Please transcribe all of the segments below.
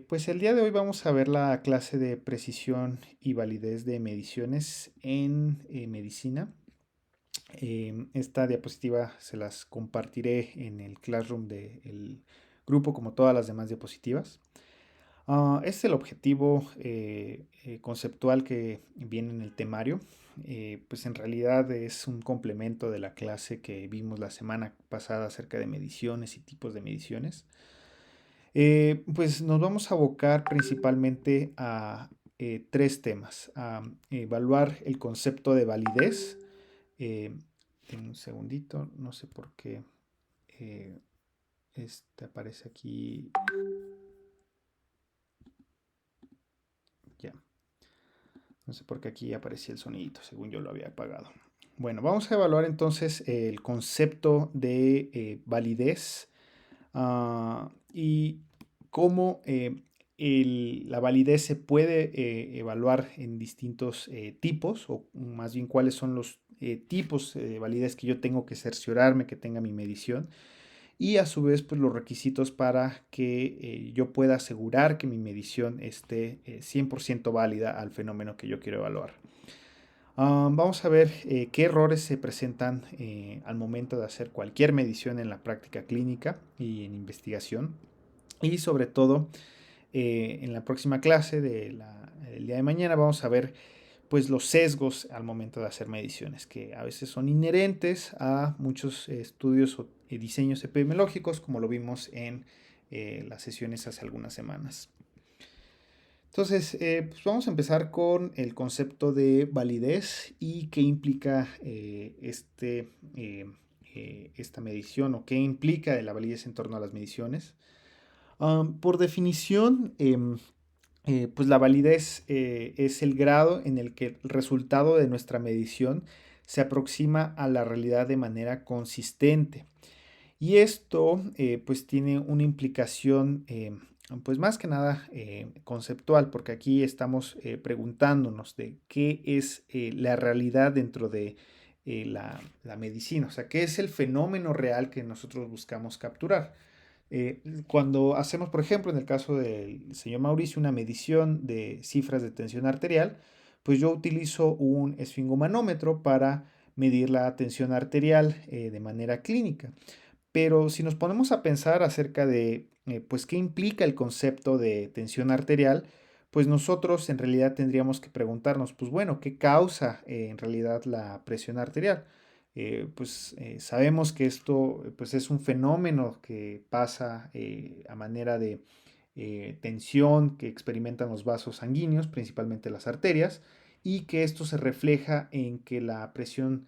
Pues el día de hoy vamos a ver la clase de precisión y validez de mediciones en medicina. Esta diapositiva se las compartiré en el Classroom del grupo como todas las demás diapositivas. Este es el objetivo conceptual que viene en el temario. Pues en realidad es un complemento de la clase que vimos la semana pasada acerca de mediciones y tipos de mediciones. Pues nos vamos a abocar principalmente a tres temas. A evaluar el concepto de validez. Eh, en un segundito, no sé por qué este aparece aquí. Ya, no sé por qué aquí aparecía el sonidito, según yo lo había apagado. Bueno, vamos a evaluar entonces el concepto de validez y cómo la validez se puede evaluar en distintos tipos, o más bien cuáles son los tipos de validez que yo tengo que cerciorarme que tenga mi medición, y a su vez pues los requisitos para que yo pueda asegurar que mi medición esté 100% válida al fenómeno que yo quiero evaluar. Vamos a ver qué errores se presentan al momento de hacer cualquier medición en la práctica clínica y en investigación. Y sobre todo, en la próxima clase del día de mañana vamos a ver pues los sesgos al momento de hacer mediciones, que a veces son inherentes a muchos estudios o diseños epidemiológicos, como lo vimos en las sesiones hace algunas semanas. Entonces, pues vamos a empezar con el concepto de validez y qué implica esta medición, o qué implica la validez en torno a las mediciones. Por definición, pues la validez es el grado en el que el resultado de nuestra medición se aproxima a la realidad de manera consistente. Y esto pues tiene una implicación pues más que nada conceptual, porque aquí estamos preguntándonos de qué es la realidad dentro de la medicina, o sea, qué es el fenómeno real que nosotros buscamos capturar. Cuando hacemos, por ejemplo, en el caso del señor Mauricio, una medición de cifras de tensión arterial, pues yo utilizo un esfingomanómetro para medir la tensión arterial de manera clínica. Pero si nos ponemos a pensar acerca de, pues, qué implica el concepto de tensión arterial, pues nosotros en realidad tendríamos que preguntarnos, pues bueno, ¿qué causa en realidad la presión arterial? Sabemos que esto pues es un fenómeno que pasa a manera de tensión que experimentan los vasos sanguíneos, principalmente las arterias, y que esto se refleja en que la presión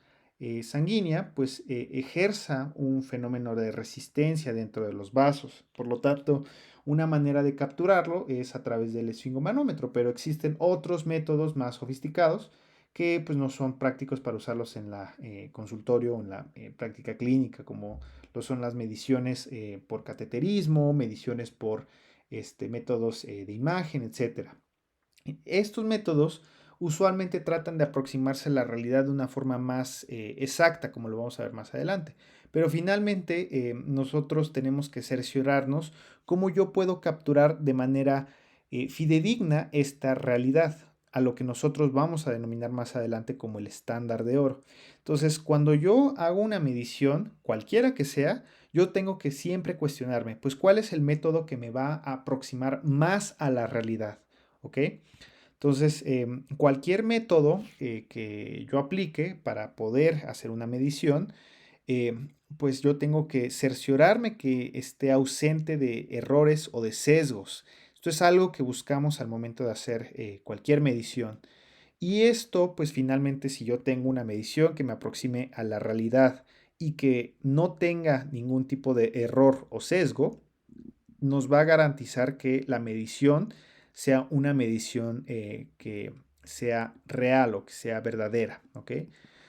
sanguínea pues ejerza un fenómeno de resistencia dentro de los vasos. Por lo tanto, una manera de capturarlo es a través del esfingomanómetro, pero existen otros métodos más sofisticados que pues no son prácticos para usarlos en la consultorio o en la práctica clínica, como lo son las mediciones por cateterismo, mediciones por métodos de imagen, etcétera. Estos métodos usualmente tratan de aproximarse a la realidad de una forma más exacta, como lo vamos a ver más adelante. Pero finalmente nosotros tenemos que cerciorarnos cómo yo puedo capturar de manera fidedigna esta realidad, a lo que nosotros vamos a denominar más adelante como el estándar de oro. Entonces, cuando yo hago una medición, cualquiera que sea, yo tengo que siempre cuestionarme, pues, ¿cuál es el método que me va a aproximar más a la realidad? ¿Ok? Entonces, cualquier método que yo aplique para poder hacer una medición, pues yo tengo que cerciorarme que esté ausente de errores o de sesgos. Esto es algo que buscamos al momento de hacer cualquier medición. Y esto, pues finalmente, si yo tengo una medición que me aproxime a la realidad y que no tenga ningún tipo de error o sesgo, nos va a garantizar que la medición sea una medición que sea real o que sea verdadera, ¿ok?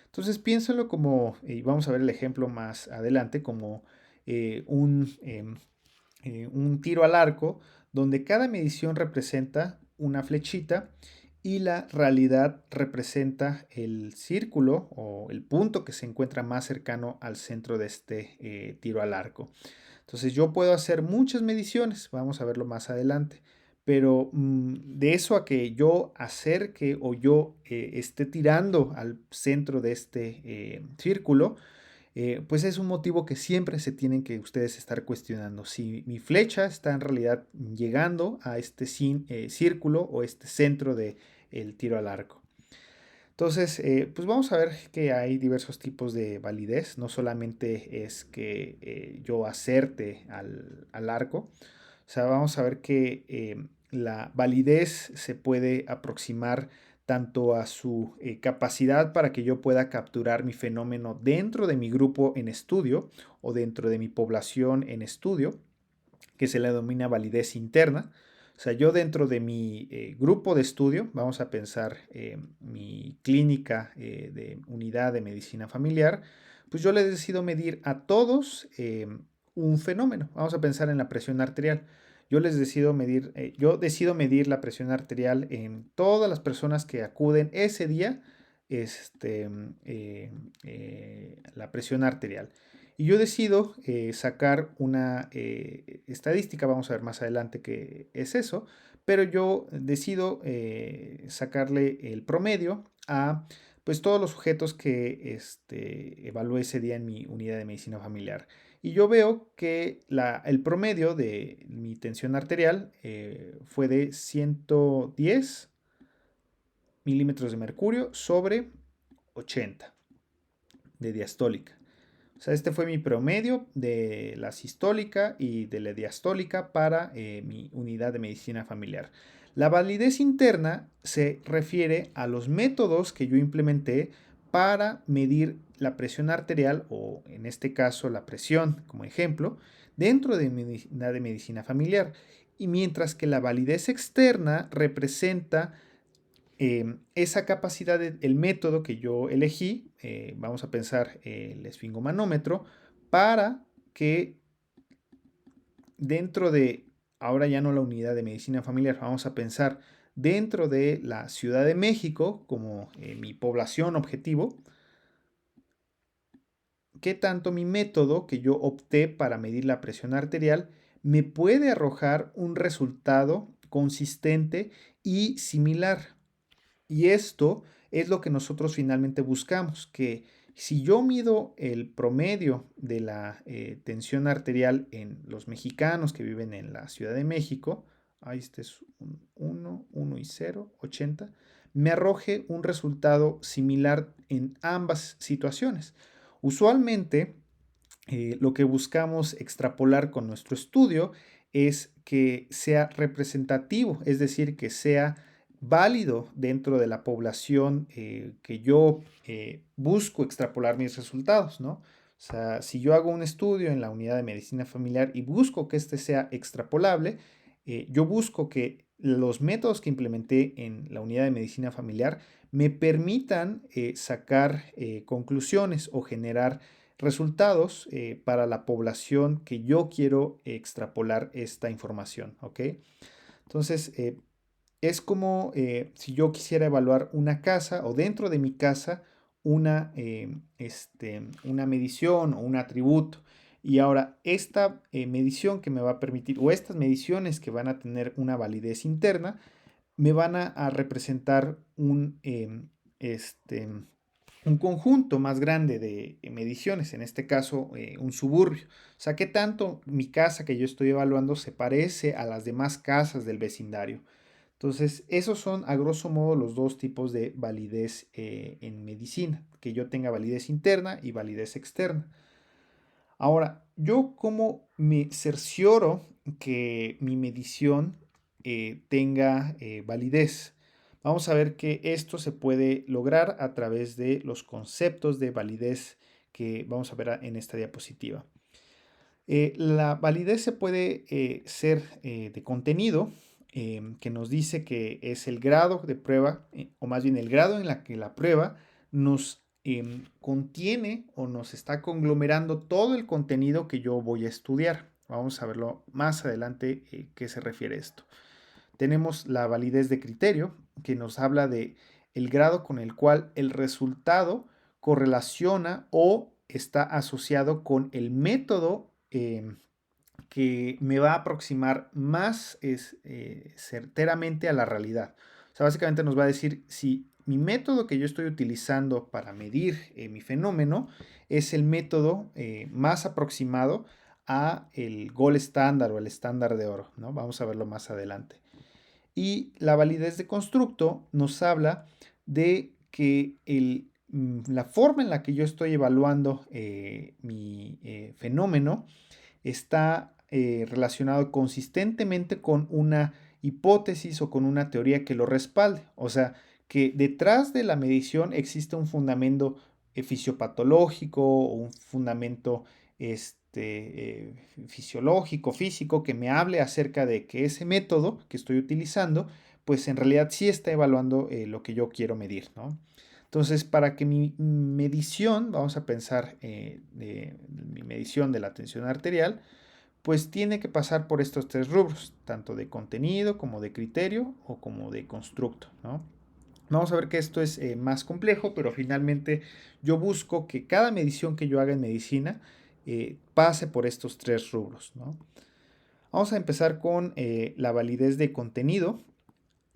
Entonces piénsalo como, y vamos a ver el ejemplo más adelante, como un tiro al arco donde cada medición representa una flechita y la realidad representa el círculo o el punto que se encuentra más cercano al centro de este tiro al arco. Entonces yo puedo hacer muchas mediciones, vamos a verlo más adelante, pero de eso a que yo acerque o yo esté tirando al centro de este círculo, pues es un motivo que siempre se tienen que ustedes estar cuestionando. Si mi flecha está en realidad llegando a este círculo o este centro del tiro al arco. Entonces, pues vamos a ver que hay diversos tipos de validez. No solamente es que yo acerte al arco. O sea, vamos a ver que la validez se puede aproximar tanto a su capacidad para que yo pueda capturar mi fenómeno dentro de mi grupo en estudio o dentro de mi población en estudio, que se le denomina validez interna. O sea, yo dentro de mi grupo de estudio, vamos a pensar mi clínica de unidad de medicina familiar, pues yo le decido medir a todos un fenómeno. Vamos a pensar en la presión arterial. Yo decido medir la presión arterial en todas las personas que acuden ese día, la presión arterial. Y yo decido sacar una estadística, vamos a ver más adelante qué es eso, pero yo decido sacarle el promedio a pues todos los sujetos que evalué ese día en mi unidad de medicina familiar. Y yo veo que el promedio de mi tensión arterial fue de 110 milímetros de mercurio sobre 80 de diastólica. O sea, este fue mi promedio de la sistólica y de la diastólica para mi unidad de medicina familiar. La validez interna se refiere a los métodos que yo implementé para medir la presión arterial o en este caso la presión como ejemplo dentro de mi unidad de medicina familiar. Y mientras que la validez externa representa esa capacidad, el método que yo elegí, vamos a pensar el esfingomanómetro, para que dentro de, ahora ya no la unidad de medicina familiar, vamos a pensar dentro de la Ciudad de México como mi población objetivo, qué tanto mi método que yo opté para medir la presión arterial me puede arrojar un resultado consistente y similar. Y esto es lo que nosotros finalmente buscamos, que si yo mido el promedio de la tensión arterial en los mexicanos que viven en la Ciudad de México, ahí este es un 1 y 0, 80, me arroje un resultado similar en ambas situaciones. Usualmente, lo que buscamos extrapolar con nuestro estudio es que sea representativo, es decir, que sea válido dentro de la población que yo busco extrapolar mis resultados, ¿no? O sea, si yo hago un estudio en la unidad de medicina familiar y busco que este sea extrapolable, yo busco que los métodos que implementé en la unidad de medicina familiar me permitan sacar conclusiones o generar resultados para la población que yo quiero extrapolar esta información, ¿ok? Entonces, es como si yo quisiera evaluar una casa o dentro de mi casa una medición o un atributo. Y ahora, esta medición que me va a permitir, o estas mediciones que van a tener una validez interna, me van a representar un conjunto más grande de mediciones, en este caso un suburbio. O sea, qué tanto mi casa que yo estoy evaluando se parece a las demás casas del vecindario. Entonces, esos son a grosso modo los dos tipos de validez en medicina, que yo tenga validez interna y validez externa. Ahora, yo cómo me cercioro que mi medición tenga validez. Vamos a ver que esto se puede lograr a través de los conceptos de validez que vamos a ver en esta diapositiva. La validez se puede ser de contenido, que nos dice que es el grado de prueba, o más bien el grado en la que la prueba nos contiene o nos está conglomerando todo el contenido que yo voy a estudiar. Vamos a verlo más adelante qué se refiere a esto. Tenemos la validez de criterio, que nos habla de el grado con el cual el resultado correlaciona o está asociado con el método que me va a aproximar más certeramente a la realidad. O sea, básicamente nos va a decir si mi método que yo estoy utilizando para medir mi fenómeno es el método más aproximado a el gold estándar o el estándar de oro, ¿no? Vamos a verlo más adelante. Y la validez de constructo nos habla de que la forma en la que yo estoy evaluando mi fenómeno está relacionado consistentemente con una hipótesis o con una teoría que lo respalde. O sea, que detrás de la medición existe un fundamento fisiopatológico o un fundamento fisiológico, físico, que me hable acerca de que ese método que estoy utilizando, pues en realidad sí está evaluando lo que yo quiero medir, ¿no? Entonces, para que mi medición, vamos a pensar de mi medición de la tensión arterial, pues tiene que pasar por estos tres rubros, tanto de contenido como de criterio o como de constructo, ¿no? Vamos a ver que esto es más complejo, pero finalmente yo busco que cada medición que yo haga en medicina pase por estos tres rubros, ¿no? Vamos a empezar con la validez de contenido,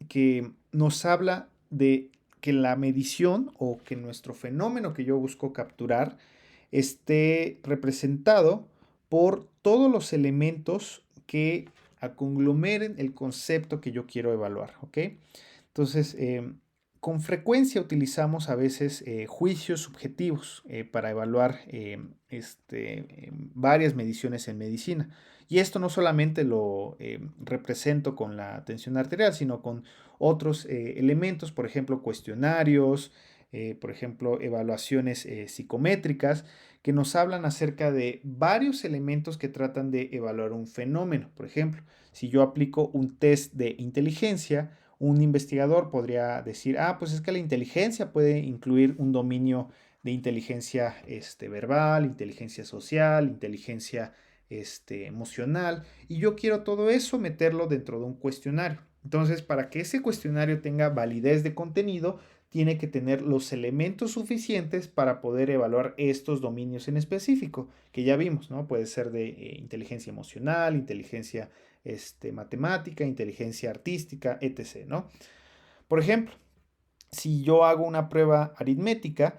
que nos habla de que la medición o que nuestro fenómeno que yo busco capturar esté representado por todos los elementos que conglomeren el concepto que yo quiero evaluar, ¿ok? Entonces, con frecuencia utilizamos a veces juicios subjetivos para evaluar varias mediciones en medicina. Y esto no solamente lo represento con la tensión arterial, sino con otros elementos, por ejemplo, cuestionarios, por ejemplo, evaluaciones psicométricas, que nos hablan acerca de varios elementos que tratan de evaluar un fenómeno. Por ejemplo, si yo aplico un test de inteligencia, un investigador podría decir, pues es que la inteligencia puede incluir un dominio de inteligencia verbal, inteligencia social, inteligencia emocional, y yo quiero todo eso meterlo dentro de un cuestionario. Entonces, para que ese cuestionario tenga validez de contenido, tiene que tener los elementos suficientes para poder evaluar estos dominios en específico, que ya vimos, ¿no? Puede ser de inteligencia emocional, inteligencia matemática, inteligencia artística, etc., ¿no? Por ejemplo, si yo hago una prueba aritmética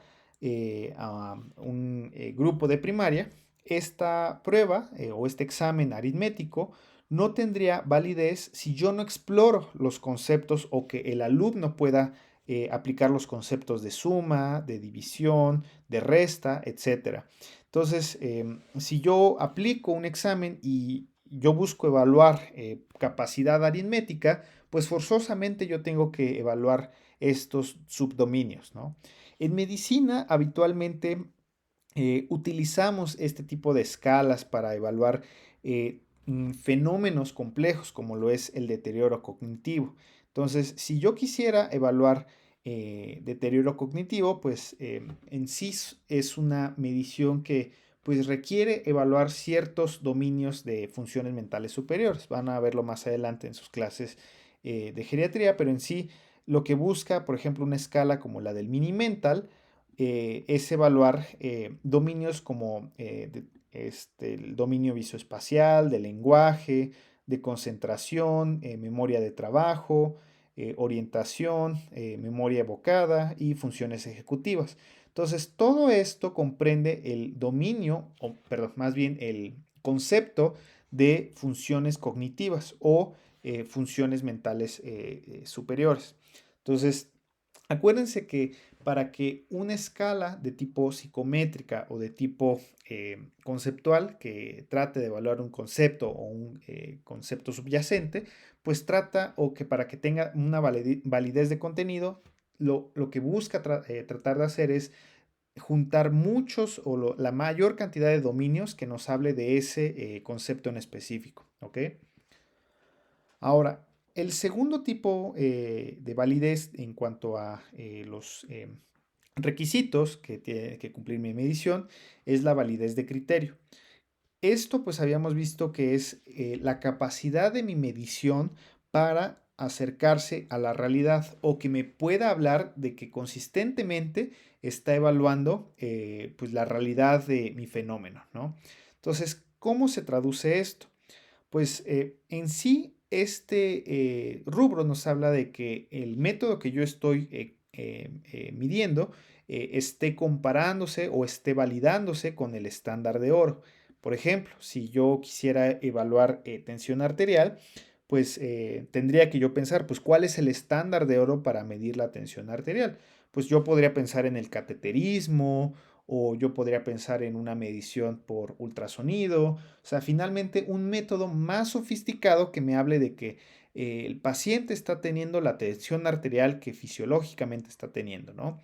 a un grupo de primaria, esta prueba o este examen aritmético no tendría validez si yo no exploro los conceptos o que el alumno pueda aplicar los conceptos de suma, de división, de resta, etc. Entonces, si yo aplico un examen y yo busco evaluar capacidad aritmética, pues forzosamente yo tengo que evaluar estos subdominios, ¿no? En medicina habitualmente utilizamos este tipo de escalas para evaluar fenómenos complejos como lo es el deterioro cognitivo. Entonces, si yo quisiera evaluar deterioro cognitivo, pues en sí es una medición que pues requiere evaluar ciertos dominios de funciones mentales superiores. Van a verlo más adelante en sus clases de geriatría, pero en sí lo que busca, por ejemplo, una escala como la del mini mental, es evaluar dominios como el dominio visoespacial, de lenguaje, de concentración, memoria de trabajo, orientación, memoria evocada y funciones ejecutivas. Entonces, todo esto comprende el dominio, o perdón, más bien el concepto de funciones cognitivas o funciones mentales superiores. Entonces, acuérdense que para que una escala de tipo psicométrica o de tipo conceptual que trate de evaluar un concepto o un concepto subyacente, pues trata o que para que tenga una validez de contenido, lo que busca tratar de hacer es juntar muchos o la mayor cantidad de dominios que nos hable de ese concepto en específico, ¿ok? Ahora, el segundo tipo de validez en cuanto a los requisitos que tiene que cumplir mi medición es la validez de criterio. Esto pues habíamos visto que es la capacidad de mi medición para acercarse a la realidad o que me pueda hablar de que consistentemente está evaluando pues la realidad de mi fenómeno, ¿no? Entonces, ¿cómo se traduce esto? Pues en sí, rubro nos habla de que el método que yo estoy midiendo esté comparándose o esté validándose con el estándar de oro. Por ejemplo, si yo quisiera evaluar tensión arterial, pues tendría que yo pensar, pues, ¿cuál es el estándar de oro para medir la tensión arterial? Pues yo podría pensar en el cateterismo o yo podría pensar en una medición por ultrasonido, o sea, finalmente un método más sofisticado que me hable de que el paciente está teniendo la tensión arterial que fisiológicamente está teniendo, ¿no?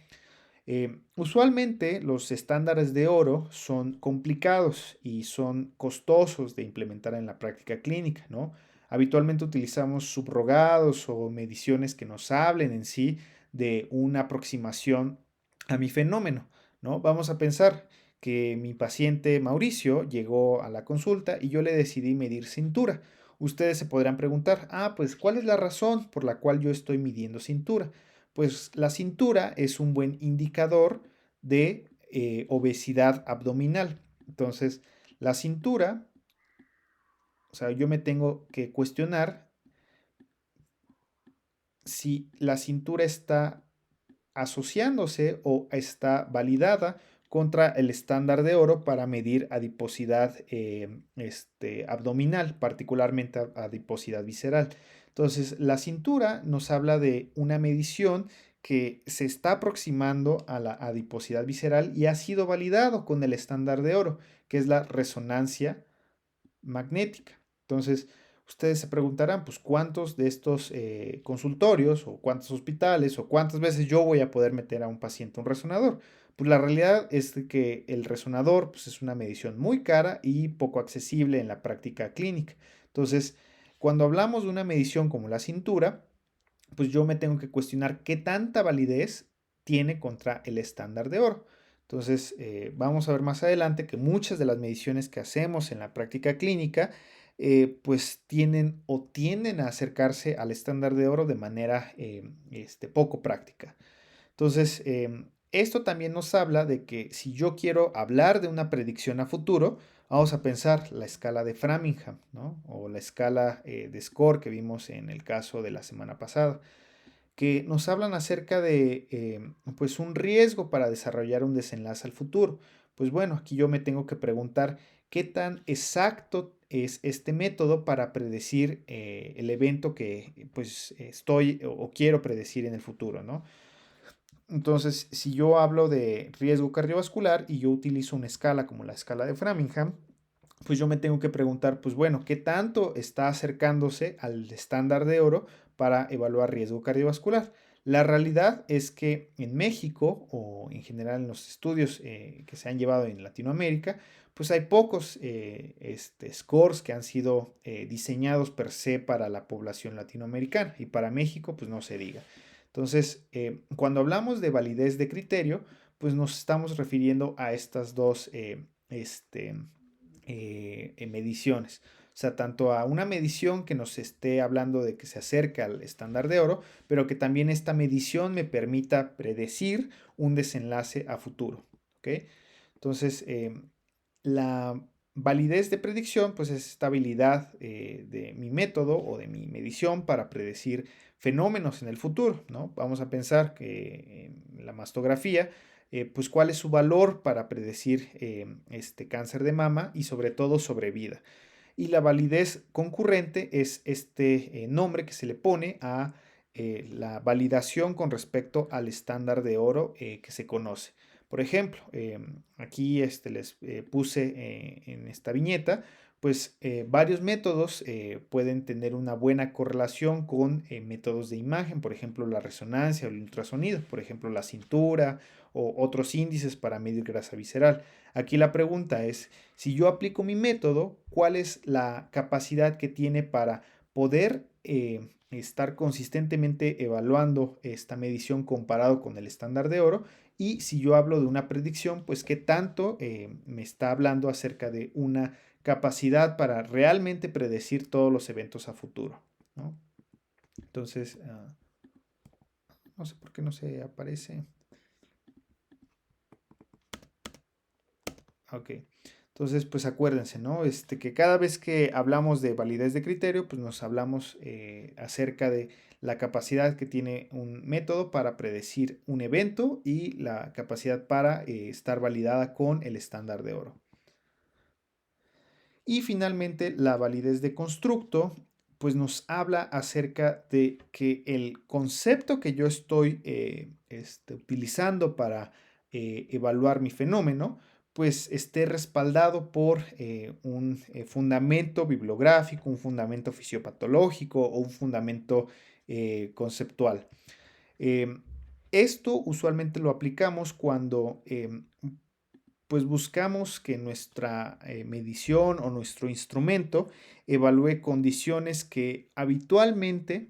Usualmente los estándares de oro son complicados y son costosos de implementar en la práctica clínica, ¿no? Habitualmente utilizamos subrogados o mediciones que nos hablen en sí de una aproximación a mi fenómeno, ¿no? Vamos a pensar que mi paciente Mauricio llegó a la consulta y yo le decidí medir cintura. Ustedes se podrán preguntar, pues, ¿cuál es la razón por la cual yo estoy midiendo cintura? Pues la cintura es un buen indicador de obesidad abdominal. Entonces, la cintura, o sea, yo me tengo que cuestionar si la cintura está asociándose o está validada contra el estándar de oro para medir adiposidad abdominal, particularmente adiposidad visceral. Entonces, la cintura nos habla de una medición que se está aproximando a la adiposidad visceral y ha sido validado con el estándar de oro, que es la resonancia magnética. Entonces, ustedes se preguntarán, pues, ¿cuántos de estos consultorios o cuántos hospitales o cuántas veces yo voy a poder meter a un paciente un resonador? Pues la realidad es que el resonador, pues, es una medición muy cara y poco accesible en la práctica clínica. Entonces, cuando hablamos de una medición como la cintura, pues yo me tengo que cuestionar qué tanta validez tiene contra el estándar de oro. Entonces, vamos a ver más adelante que muchas de las mediciones que hacemos en la práctica clínica, pues tienen o tienden a acercarse al estándar de oro de manera poco práctica. Entonces, esto también nos habla de que si yo quiero hablar de una predicción a futuro, vamos a pensar la escala de Framingham, ¿no? O la escala de score que vimos en el caso de la semana pasada, que nos hablan acerca de pues un riesgo para desarrollar un desenlace al futuro. Pues bueno, aquí yo me tengo que preguntar qué tan exacto es este método para predecir el evento que pues estoy o quiero predecir en el futuro, ¿no? Entonces, si yo hablo de riesgo cardiovascular y yo utilizo una escala como la escala de Framingham, pues yo me tengo que preguntar, pues bueno, ¿qué tanto está acercándose al estándar de oro para evaluar riesgo cardiovascular? La realidad es que en México o en general en los estudios que se han llevado en Latinoamérica, pues hay pocos scores que han sido diseñados per se para la población latinoamericana y para México, pues no se diga. Entonces, cuando hablamos de validez de criterio, pues nos estamos refiriendo a estas dos mediciones. O sea, tanto a una medición que nos esté hablando de que se acerca al estándar de oro, pero que también esta medición me permita predecir un desenlace a futuro. ¿Ok? Entonces, la validez de predicción, pues es esta habilidad de mi método o de mi medición para predecir fenómenos en el futuro, ¿no? Vamos a pensar que en la mastografía, pues cuál es su valor para predecir este cáncer de mama y sobre todo sobrevida. Y la validez concurrente es este nombre que se le pone a la validación con respecto al estándar de oro que se conoce. Por ejemplo, aquí les puse en esta viñeta, pues varios métodos pueden tener una buena correlación con métodos de imagen, por ejemplo, la resonancia o el ultrasonido, por ejemplo, la cintura o otros índices para medir grasa visceral. Aquí la pregunta es, si yo aplico mi método, ¿cuál es la capacidad que tiene para poder estar consistentemente evaluando esta medición comparado con el estándar de oro? Y si yo hablo de una predicción, pues qué tanto me está hablando acerca de una capacidad para realmente predecir todos los eventos a futuro, ¿no? Entonces, no sé por qué no se aparece. Ok. Entonces, pues acuérdense, ¿no? Que cada vez que hablamos de validez de criterio, pues nos hablamos acerca de la capacidad que tiene un método para predecir un evento y la capacidad para estar validada con el estándar de oro. Y finalmente, la validez de constructo, pues nos habla acerca de que el concepto que yo estoy utilizando para evaluar mi fenómeno, pues esté respaldado por un fundamento bibliográfico, un fundamento fisiopatológico o un fundamento conceptual. Em, Esto usualmente lo aplicamos cuando pues buscamos que nuestra medición o nuestro instrumento evalúe condiciones que habitualmente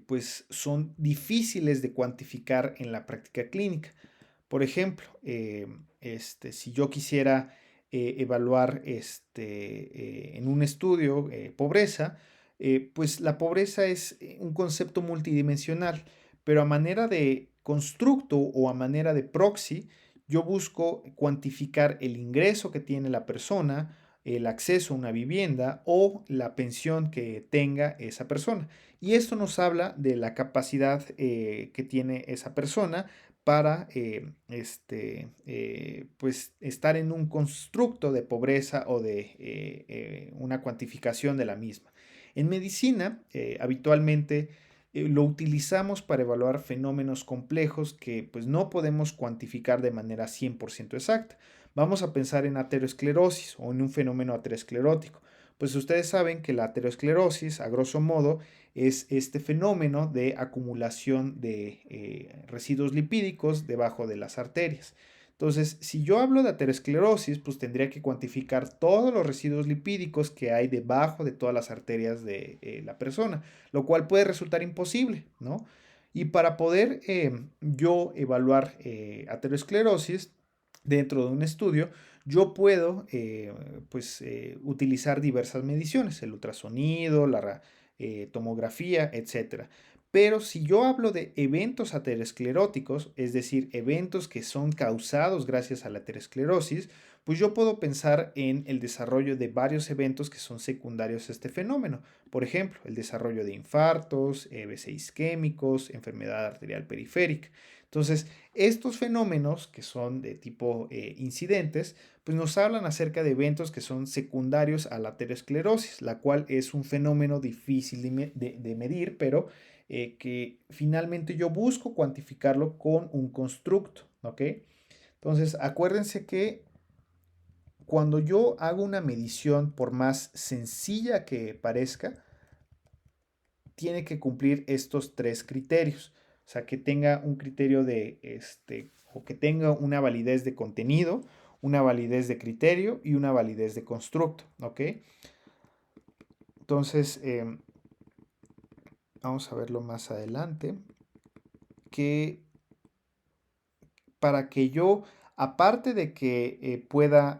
pues son difíciles de cuantificar en la práctica clínica. Por ejemplo, si yo quisiera evaluar en un estudio pobreza, pues la pobreza es un concepto multidimensional, pero a manera de constructo o a manera de proxy, yo busco cuantificar el ingreso que tiene la persona, el acceso a una vivienda o la pensión que tenga esa persona. Y esto nos habla de la capacidad que tiene esa persona para pues estar en un constructo de pobreza o de una cuantificación de la misma. En medicina, habitualmente lo utilizamos para evaluar fenómenos complejos que pues no podemos cuantificar de manera 100% exacta. Vamos a pensar en aterosclerosis o en un fenómeno aterosclerótico. Pues ustedes saben que la aterosclerosis, a grosso modo, es este fenómeno de acumulación de residuos lipídicos debajo de las arterias. Entonces, si yo hablo de aterosclerosis, pues tendría que cuantificar todos los residuos lipídicos que hay debajo de todas las arterias de la persona, lo cual puede resultar imposible, ¿no? Y para poder yo evaluar aterosclerosis dentro de un estudio, yo puedo utilizar diversas mediciones, el ultrasonido, la tomografía, etcétera. Pero si yo hablo de eventos ateroscleróticos, es decir, eventos que son causados gracias a la aterosclerosis, pues yo puedo pensar en el desarrollo de varios eventos que son secundarios a este fenómeno. Por ejemplo, el desarrollo de infartos, EBC isquémicos, enfermedad arterial periférica. Entonces, estos fenómenos, que son de tipo incidentes, pues nos hablan acerca de eventos que son secundarios a la aterosclerosis, la cual es un fenómeno difícil de medir, pero que finalmente yo busco cuantificarlo con un constructo, ¿ok? Entonces, acuérdense que cuando yo hago una medición, por más sencilla que parezca, tiene que cumplir estos tres criterios. O sea, que tenga un criterio o que tenga una validez de contenido, una validez de criterio y una validez de constructo, ¿ok? Entonces, vamos a verlo más adelante, que para que yo, aparte de que pueda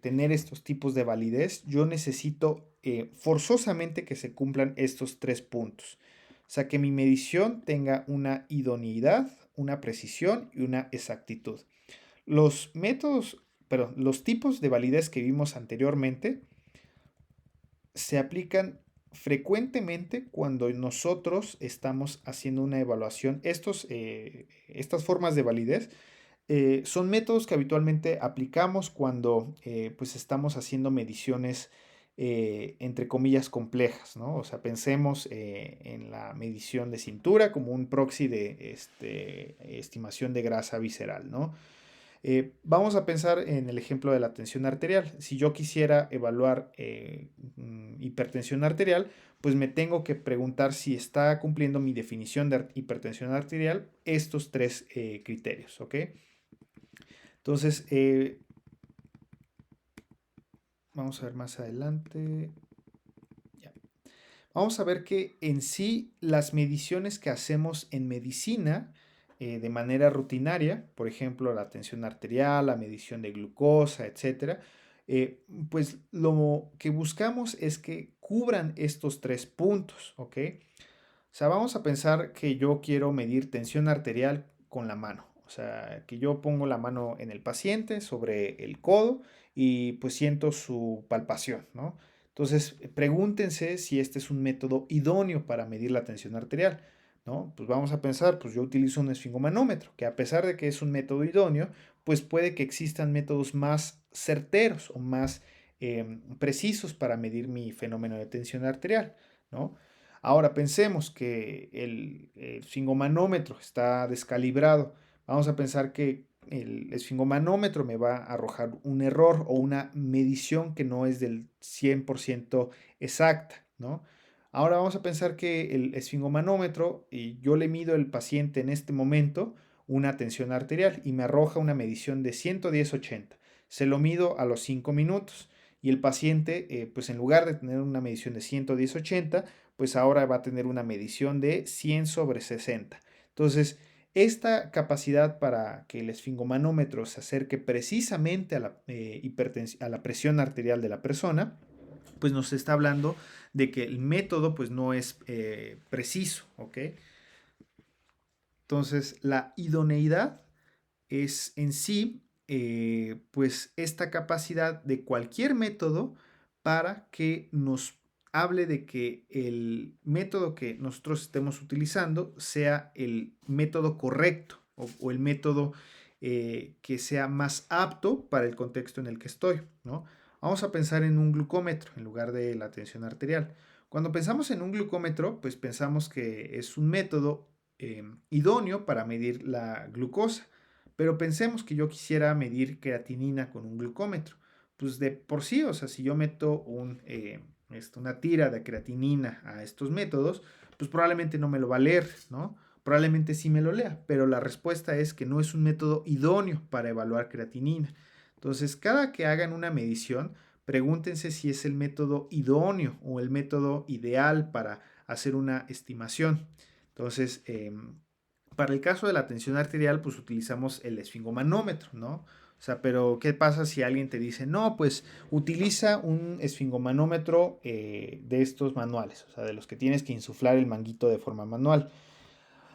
tener estos tipos de validez, yo necesito forzosamente que se cumplan estos tres puntos. O sea, que mi medición tenga una idoneidad, una precisión y una exactitud. Los métodos, perdón, los tipos de validez que vimos anteriormente se aplican frecuentemente cuando nosotros estamos haciendo una evaluación. Estas formas de validez son métodos que habitualmente aplicamos cuando pues estamos haciendo mediciones entre comillas complejas, ¿no? O sea, pensemos en la medición de cintura como un proxy de estimación de grasa visceral, ¿no? Vamos a pensar en el ejemplo de la tensión arterial. Si yo quisiera evaluar hipertensión arterial, pues me tengo que preguntar si está cumpliendo mi definición de hipertensión arterial estos tres criterios, ¿ok? Entonces, vamos a ver más adelante. Ya. Vamos a ver que en sí las mediciones que hacemos en medicina de manera rutinaria, por ejemplo, la tensión arterial, la medición de glucosa, etcétera, pues lo que buscamos es que cubran estos tres puntos, ¿ok? O sea, vamos a pensar que yo quiero medir tensión arterial con la mano, O sea, que yo pongo la mano en el paciente sobre el codo y pues siento su palpación, ¿no? Entonces, pregúntense si este es un método idóneo para medir la tensión arterial, ¿no? Pues vamos a pensar, pues yo utilizo un esfingomanómetro, que a pesar de que es un método idóneo, pues puede que existan métodos más certeros o más precisos para medir mi fenómeno de tensión arterial, ¿no? Ahora pensemos que el esfingomanómetro está descalibrado. Vamos a pensar que el esfingomanómetro me va a arrojar un error o una medición que no es del 100% exacta, ¿no? Ahora vamos a pensar que el esfingomanómetro, y yo le mido al paciente en este momento una tensión arterial y me arroja una medición de 110/80. Se lo mido a los 5 minutos y el paciente, pues en lugar de tener una medición de 110/80, pues ahora va a tener una medición de 100/60. Entonces, esta capacidad para que el esfingomanómetro se acerque precisamente a a la presión arterial de la persona, pues nos está hablando de que el método pues no es preciso, ¿ok? Entonces, la idoneidad es en sí, pues esta capacidad de cualquier método para que nos hable de que el método que nosotros estemos utilizando sea el método correcto o el método que sea más apto para el contexto en el que estoy, ¿no? Vamos a pensar en un glucómetro en lugar de la tensión arterial. Cuando pensamos en un glucómetro, pues pensamos que es un método idóneo para medir la glucosa. Pero pensemos que yo quisiera medir creatinina con un glucómetro. Pues de por sí, o sea, si yo meto una tira de creatinina a estos métodos, pues probablemente no me lo va a leer, ¿no? Probablemente sí me lo lea, pero la respuesta es que no es un método idóneo para evaluar creatinina. Entonces, cada que hagan una medición, pregúntense si es el método idóneo o el método ideal para hacer una estimación. Entonces, para el caso de la tensión arterial, pues utilizamos el esfingomanómetro, ¿no? O sea, pero ¿qué pasa si alguien te dice, no, pues utiliza un esfingomanómetro de estos manuales, o sea, de los que tienes que insuflar el manguito de forma manual?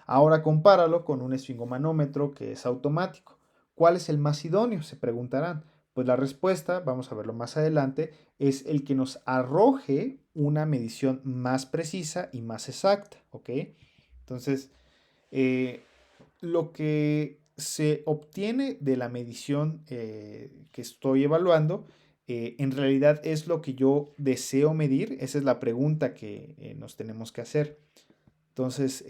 Ahora compáralo con un esfingomanómetro que es automático. ¿Cuál es el más idóneo? Se preguntarán. Pues la respuesta, vamos a verlo más adelante, es el que nos arroje una medición más precisa y más exacta, ¿ok? Entonces, eh, lo que se obtiene de la medición que estoy evaluando, en realidad es lo que yo deseo medir. Esa es la pregunta que nos tenemos que hacer. Entonces,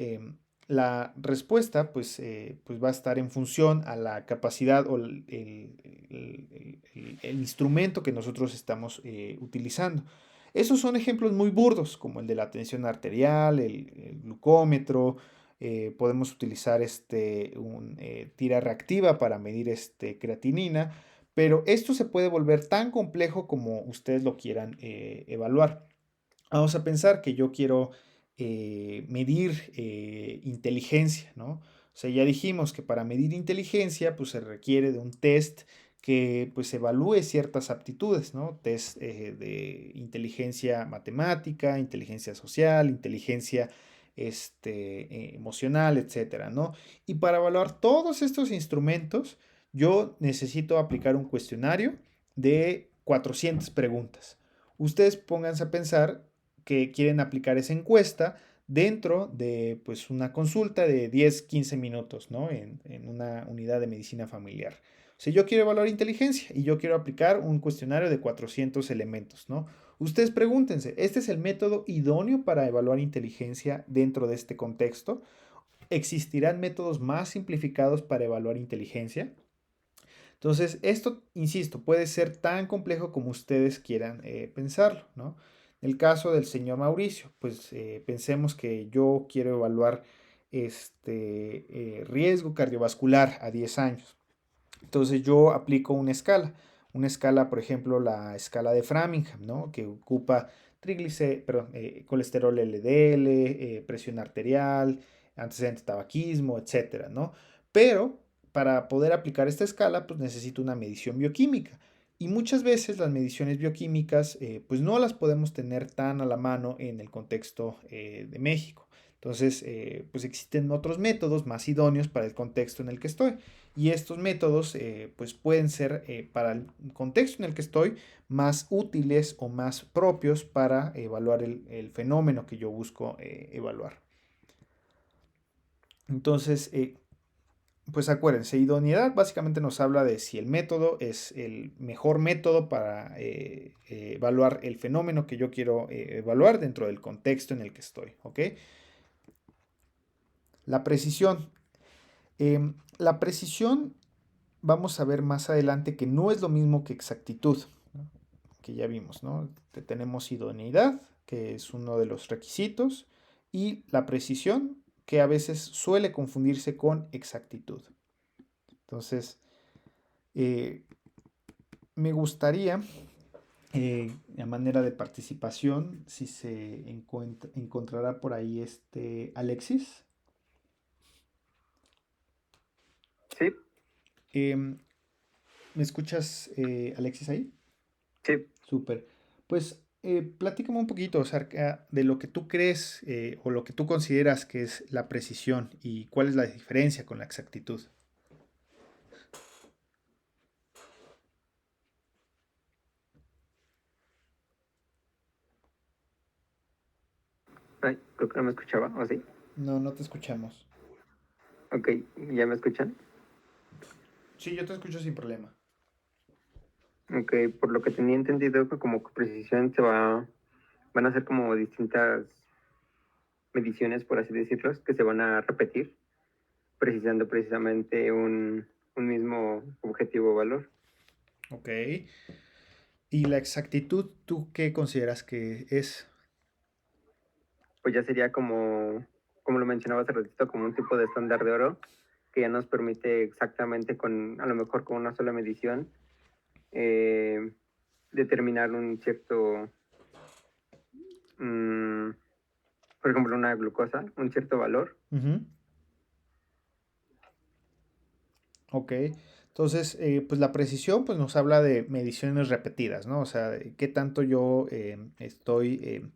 la respuesta pues va a estar en función a la capacidad o el instrumento que nosotros estamos utilizando. Esos son ejemplos muy burdos, como el de la tensión arterial, el glucómetro. Podemos utilizar tira reactiva para medir creatinina, pero esto se puede volver tan complejo como ustedes lo quieran evaluar. Vamos a pensar que yo quiero medir inteligencia, ¿no? O sea, ya dijimos que para medir inteligencia, pues se requiere de un test que pues evalúe ciertas aptitudes, ¿no? Test de inteligencia matemática, inteligencia social, inteligencia emocional, etcétera, ¿no? Y para evaluar todos estos instrumentos, yo necesito aplicar un cuestionario de 400 preguntas. Ustedes pónganse a pensar que quieren aplicar esa encuesta dentro de pues una consulta de 10-15 minutos, ¿no? En una unidad de medicina familiar. O sea, yo quiero evaluar inteligencia y yo quiero aplicar un cuestionario de 400 elementos, ¿no? Ustedes pregúntense, ¿este es el método idóneo para evaluar inteligencia dentro de este contexto? ¿Existirán métodos más simplificados para evaluar inteligencia? Entonces, esto, insisto, puede ser tan complejo como ustedes quieran pensarlo, ¿no? En el caso del señor Mauricio, pues pensemos que yo quiero evaluar riesgo cardiovascular a 10 años. Entonces yo aplico una escala, por ejemplo, la escala de Framingham, ¿no? Que ocupa colesterol LDL, presión arterial, antecedente de tabaquismo, etcétera, ¿no? Pero para poder aplicar esta escala, pues necesito una medición bioquímica. Y muchas veces las mediciones bioquímicas, pues no las podemos tener tan a la mano en el contexto de México. Entonces, pues existen otros métodos más idóneos para el contexto en el que estoy. Y estos métodos, pues pueden ser para el contexto en el que estoy más útiles o más propios para evaluar el fenómeno que yo busco evaluar. Entonces, pues acuérdense, idoneidad básicamente nos habla de si el método es el mejor método para evaluar el fenómeno que yo quiero evaluar dentro del contexto en el que estoy, ¿ok? La precisión. La precisión, vamos a ver más adelante que no es lo mismo que exactitud, ¿no? Que ya vimos, ¿no? Tenemos idoneidad, que es uno de los requisitos, y la precisión, que a veces suele confundirse con exactitud. Entonces, eh, me gustaría, a manera de participación, si se encontrará por ahí Alexis. Sí, Em, ¿Me escuchas, Alexis, ahí? sí. Súper. Pues platícame un poquito acerca de lo que tú crees o lo que tú consideras que es la precisión y cuál es la diferencia con la exactitud. Ay, creo que no me escuchaba, ¿o sí? No, no te escuchamos. Ok, ¿ya me escuchan? Sí, yo te escucho sin problema. Ok, por lo que tenía entendido, que como que precisión van a ser como distintas mediciones, por así decirlo, que se van a repetir, precisando precisamente un mismo objetivo o valor. Ok. ¿Y la exactitud, tú qué consideras que es? Pues ya sería como lo mencionaba hace ratito, como un tipo de estándar de oro, que ya nos permite exactamente a lo mejor con una sola medición, eh, determinar un cierto, mm, por ejemplo, una glucosa, un cierto valor. Ujú. Ok. Entonces, pues la precisión pues nos habla de mediciones repetidas, ¿no? O sea, de qué tanto yo estoy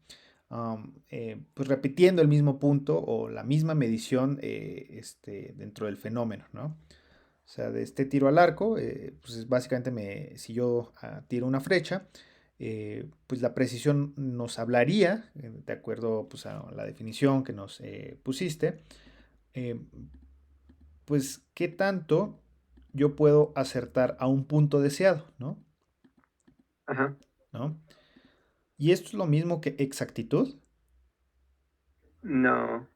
pues repitiendo el mismo punto o la misma medición dentro del fenómeno, ¿no? O sea, de este tiro al arco, pues básicamente si yo tiro una flecha, pues la precisión nos hablaría, de acuerdo pues, a la definición que nos pusiste, eh, pues qué tanto yo puedo acertar a un punto deseado, ¿no? Ajá. ¿No? Y esto es lo mismo que exactitud. No,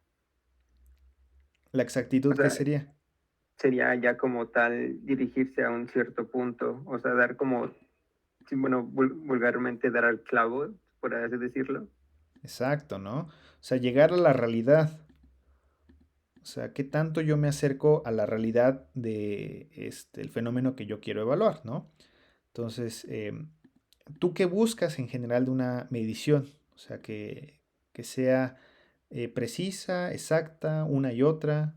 La o exactitud, ¿qué sea, sería? sería ya como tal dirigirse a un cierto punto, o sea, dar como, sí, bueno, vulgarmente dar al clavo, por así decirlo. Exacto, ¿no? O sea, llegar a la realidad. O sea, qué tanto yo me acerco a la realidad de el fenómeno que yo quiero evaluar, ¿no? Entonces, ¿tú qué buscas en general de una medición? O sea, que sea precisa, exacta, una y otra,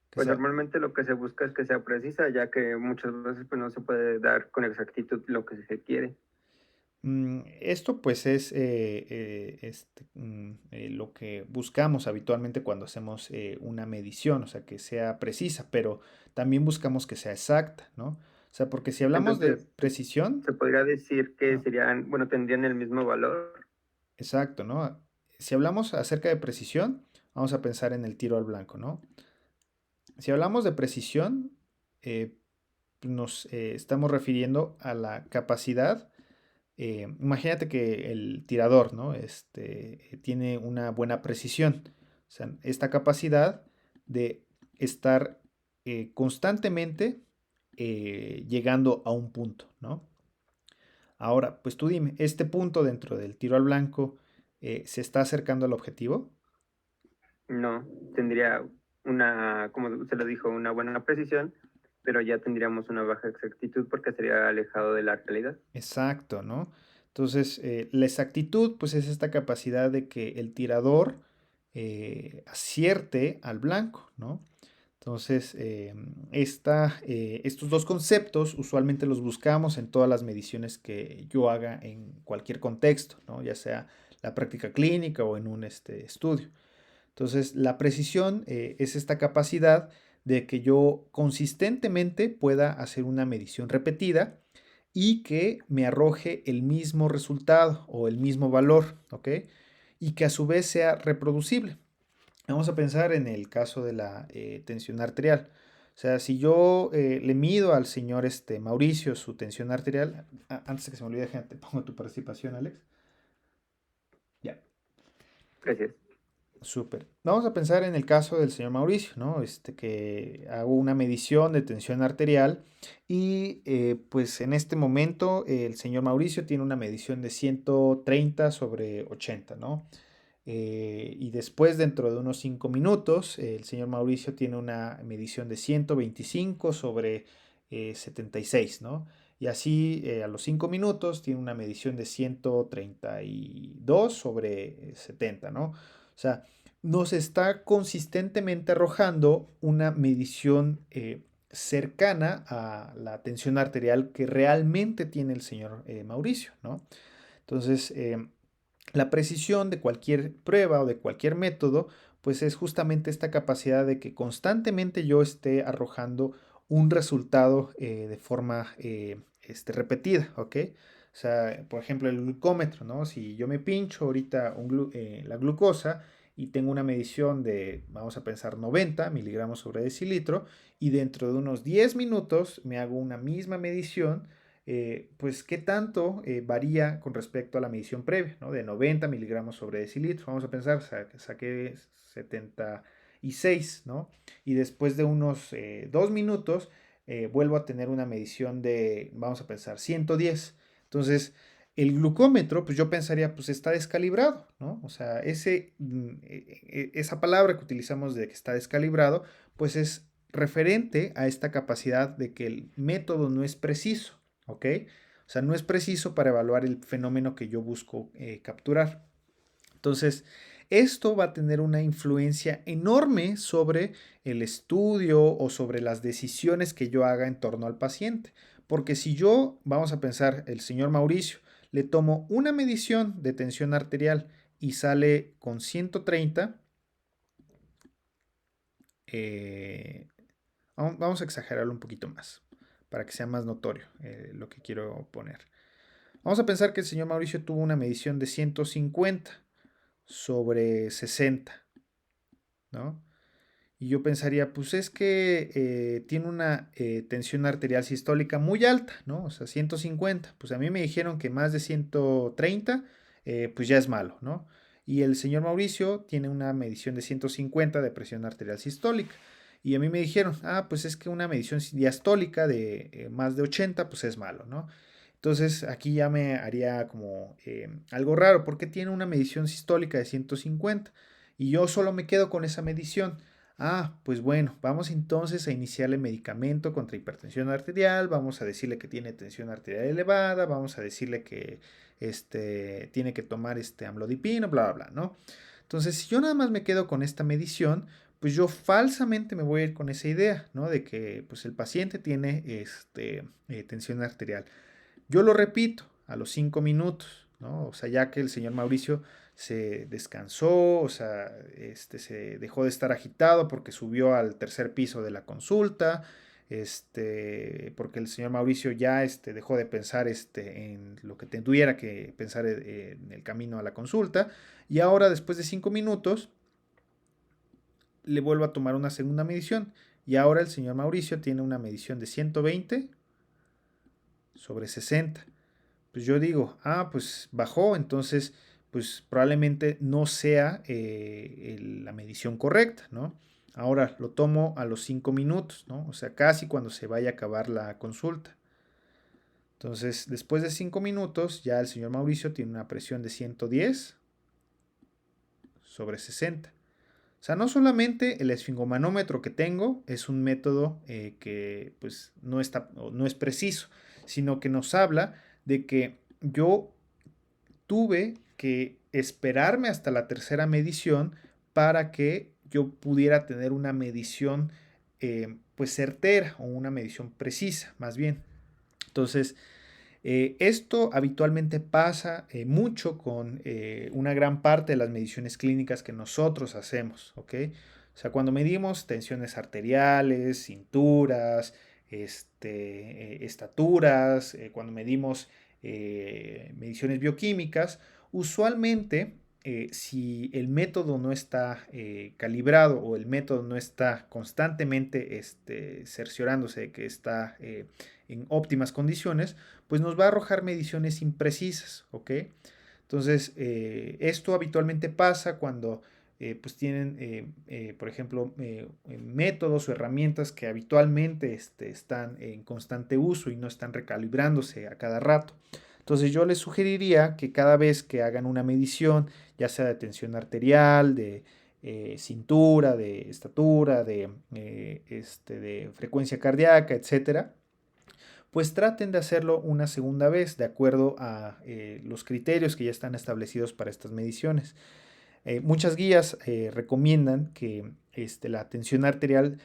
que Pues sea... normalmente lo que se busca es que sea precisa, ya que muchas veces pues no se puede dar con exactitud lo que se quiere. Esto pues es lo que buscamos habitualmente cuando hacemos una medición, o sea, que sea precisa, pero también buscamos que sea exacta, ¿no? O sea, porque si hablamos de Entonces, precisión, se podría decir que ah, serían, bueno, tendrían el mismo valor. exacto, ¿no? Si hablamos acerca de precisión, vamos a pensar en el tiro al blanco, ¿no? Si hablamos de precisión, eh, nos estamos refiriendo a la capacidad. Imagínate que el tirador, ¿no? Tiene una buena precisión. O sea, esta capacidad de estar constantemente llegando a un punto, ¿no? Ahora, pues tú dime, ¿este punto dentro del tiro al blanco se está acercando al objetivo? No, tendría como se lo dijo, una buena precisión, pero ya tendríamos una baja exactitud porque sería alejado de la realidad. Exacto, ¿no? Entonces, la exactitud, pues es esta capacidad de que el tirador acierte al blanco, ¿no? Entonces, estos dos conceptos usualmente los buscamos en todas las mediciones que yo haga en cualquier contexto, ¿no? Ya sea la práctica clínica o en un estudio. Entonces, la precisión es esta capacidad de que yo consistentemente pueda hacer una medición repetida y que me arroje el mismo resultado o el mismo valor, ¿ok? Y que a su vez sea reproducible. Vamos a pensar en el caso de la tensión arterial. O sea, si yo le mido al señor Mauricio su tensión arterial, antes de que se me olvide, te pongo tu participación, Alex. Ya. Gracias. Súper. Vamos a pensar en el caso del señor Mauricio, ¿no? Que hago una medición de tensión arterial y pues en este momento el señor Mauricio tiene una medición de 130 sobre 80, ¿no? Y después, dentro de unos 5 minutos, el señor Mauricio tiene una medición de 125 sobre 76, ¿no? Y así a los 5 minutos tiene una medición de 132 sobre 70, ¿no? O sea, nos está consistentemente arrojando una medición cercana a la tensión arterial que realmente tiene el señor Mauricio, ¿no? Entonces, la precisión de cualquier prueba o de cualquier método, pues es justamente esta capacidad de que constantemente yo esté arrojando un resultado de forma repetida, ¿ok? O sea, por ejemplo, el glucómetro, ¿no? Si yo me pincho ahorita la glucosa y tengo una medición de, vamos a pensar, 90 miligramos sobre decilitro, y dentro de unos 10 minutos me hago una misma medición, pues qué tanto varía con respecto a la medición previa, ¿no? De 90 miligramos sobre decilitro. Vamos a pensar, saqué 76, ¿no? Y después de unos 2 minutos vuelvo a tener una medición de, vamos a pensar, 110. Entonces, el glucómetro, pues yo pensaría, pues está descalibrado, ¿no? O sea, esa palabra que utilizamos de que está descalibrado, pues es referente a esta capacidad de que el método no es preciso, ¿ok? O sea, no es preciso para evaluar el fenómeno que yo busco capturar. Entonces, esto va a tener una influencia enorme sobre el estudio o sobre las decisiones que yo haga en torno al paciente. Porque si yo, vamos a pensar, el señor Mauricio, le tomo una medición de tensión arterial y sale con 130, vamos a exagerarlo un poquito más para que sea más notorio lo que quiero poner. Vamos a pensar que el señor Mauricio tuvo una medición de 150 sobre 60, ¿no? Y yo pensaría, pues es que tiene una tensión arterial sistólica muy alta, ¿no? O sea, 150. Pues a mí me dijeron que más de 130, pues ya es malo, ¿no? Y el señor Mauricio tiene una medición de 150 de presión arterial sistólica. Y a mí me dijeron, pues es que una medición diastólica de más de 80, pues es malo, ¿no? Entonces aquí ya me haría como algo raro, porque tiene una medición sistólica de 150 y yo solo me quedo con esa medición. Pues bueno, vamos entonces a iniciarle medicamento contra hipertensión arterial, vamos a decirle que tiene tensión arterial elevada, vamos a decirle que tiene que tomar amlodipino, bla, bla, bla, ¿no? Entonces, si yo nada más me quedo con esta medición, pues yo falsamente me voy a ir con esa idea, ¿no? De que pues el paciente tiene tensión arterial. Yo lo repito a los 5 minutos, ¿no? O sea, ya que el señor Mauricio se descansó, o sea, se dejó de estar agitado porque subió al tercer piso de la consulta, porque el señor Mauricio ya dejó de pensar en lo que tuviera que pensar en el camino a la consulta, y ahora después de 5 minutos le vuelvo a tomar una segunda medición, y ahora el señor Mauricio tiene una medición de 120 sobre 60. Pues yo digo, pues bajó, entonces pues probablemente no sea la medición correcta, ¿no? Ahora lo tomo a los 5 minutos, ¿no? O sea, casi cuando se vaya a acabar la consulta. Entonces, después de 5 minutos, ya el señor Mauricio tiene una presión de 110 sobre 60. O sea, no solamente el esfingomanómetro que tengo es un método que pues no es preciso, sino que nos habla de que yo tuve que esperarme hasta la tercera medición para que yo pudiera tener una medición pues certera o una medición precisa, más bien. Entonces, Esto habitualmente pasa mucho con una gran parte de las mediciones clínicas que nosotros hacemos, ¿ok? O sea, cuando medimos tensiones arteriales, cinturas, estaturas, cuando medimos mediciones bioquímicas, usualmente si el método no está calibrado o el método no está constantemente cerciorándose de que está en óptimas condiciones, pues nos va a arrojar mediciones imprecisas, ¿ok? Entonces, esto habitualmente pasa cuando pues tienen, por ejemplo, métodos o herramientas que habitualmente están en constante uso y no están recalibrándose a cada rato. Entonces yo les sugeriría que cada vez que hagan una medición, ya sea de tensión arterial, de cintura, de estatura, de frecuencia cardíaca, etcétera, pues traten de hacerlo una segunda vez de acuerdo a los criterios que ya están establecidos para estas mediciones. Muchas guías recomiendan que la tensión arterial,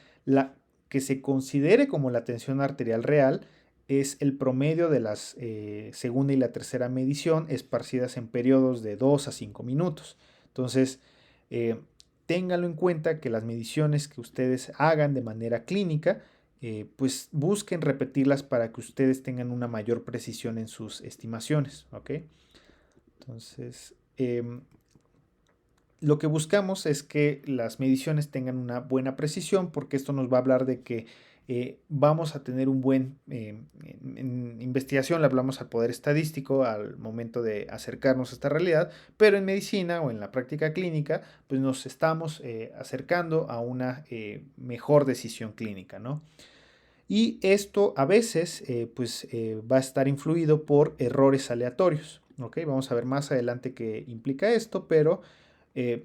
que se considere como la tensión arterial real, es el promedio de las segunda y la tercera medición esparcidas en periodos de 2 a 5 minutos. Entonces, eh, ténganlo en cuenta que las mediciones que ustedes hagan de manera clínica, pues busquen repetirlas para que ustedes tengan una mayor precisión en sus estimaciones, ¿ok? Entonces, lo que buscamos es que las mediciones tengan una buena precisión, porque esto nos va a hablar de que vamos a tener un buen, en investigación le hablamos al poder estadístico al momento de acercarnos a esta realidad, pero en medicina o en la práctica clínica, pues nos estamos acercando a una mejor decisión clínica, ¿no? Y esto a veces va a estar influido por errores aleatorios. ¿Ok? Vamos a ver más adelante qué implica esto, pero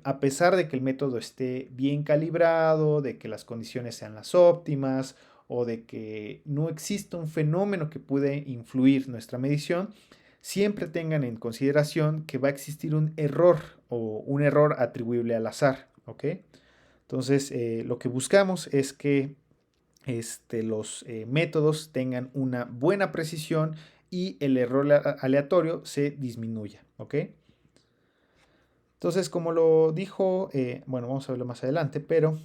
a pesar de que el método esté bien calibrado, de que las condiciones sean las óptimas o de que no exista un fenómeno que puede influir nuestra medición, siempre tengan en consideración que va a existir un error o un error atribuible al azar. ¿Ok? Entonces, lo que buscamos es que los métodos tengan una buena precisión y el error aleatorio se disminuya, ¿ok? Entonces, como lo dijo, bueno, vamos a verlo más adelante, pero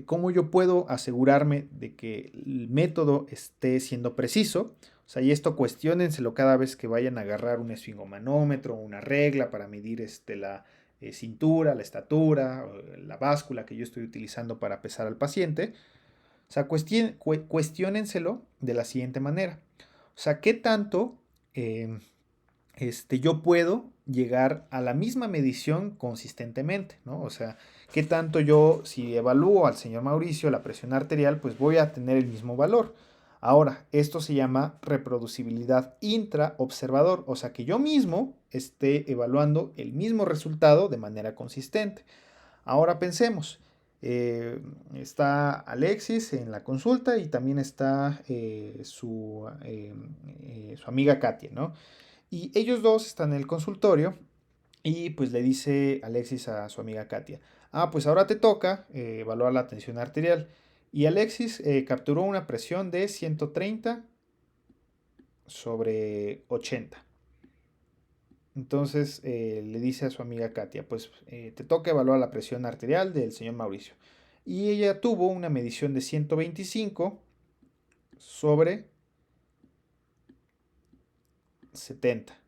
¿cómo yo puedo asegurarme de que el método esté siendo preciso? O sea, y esto cuestiónenselo cada vez que vayan a agarrar un esfingomanómetro o una regla para medir la cintura, la estatura, la báscula que yo estoy utilizando para pesar al paciente. O sea, cuestiónenselo de la siguiente manera. O sea, ¿qué tanto yo puedo llegar a la misma medición consistentemente, ¿no? O sea, ¿qué tanto yo, si evalúo al señor Mauricio la presión arterial, pues voy a tener el mismo valor? Ahora, esto se llama reproducibilidad intraobservador, o sea, que yo mismo esté evaluando el mismo resultado de manera consistente. Ahora pensemos, está Alexis en la consulta y también está su amiga Katia, ¿no? Y ellos dos están en el consultorio y pues le dice Alexis a su amiga Katia, ah, pues ahora te toca evaluar la tensión arterial. Y Alexis capturó una presión de 130 sobre 80. Entonces le dice a su amiga Katia, pues te toca evaluar la presión arterial del señor Mauricio. Y ella tuvo una medición de 125 sobre 70.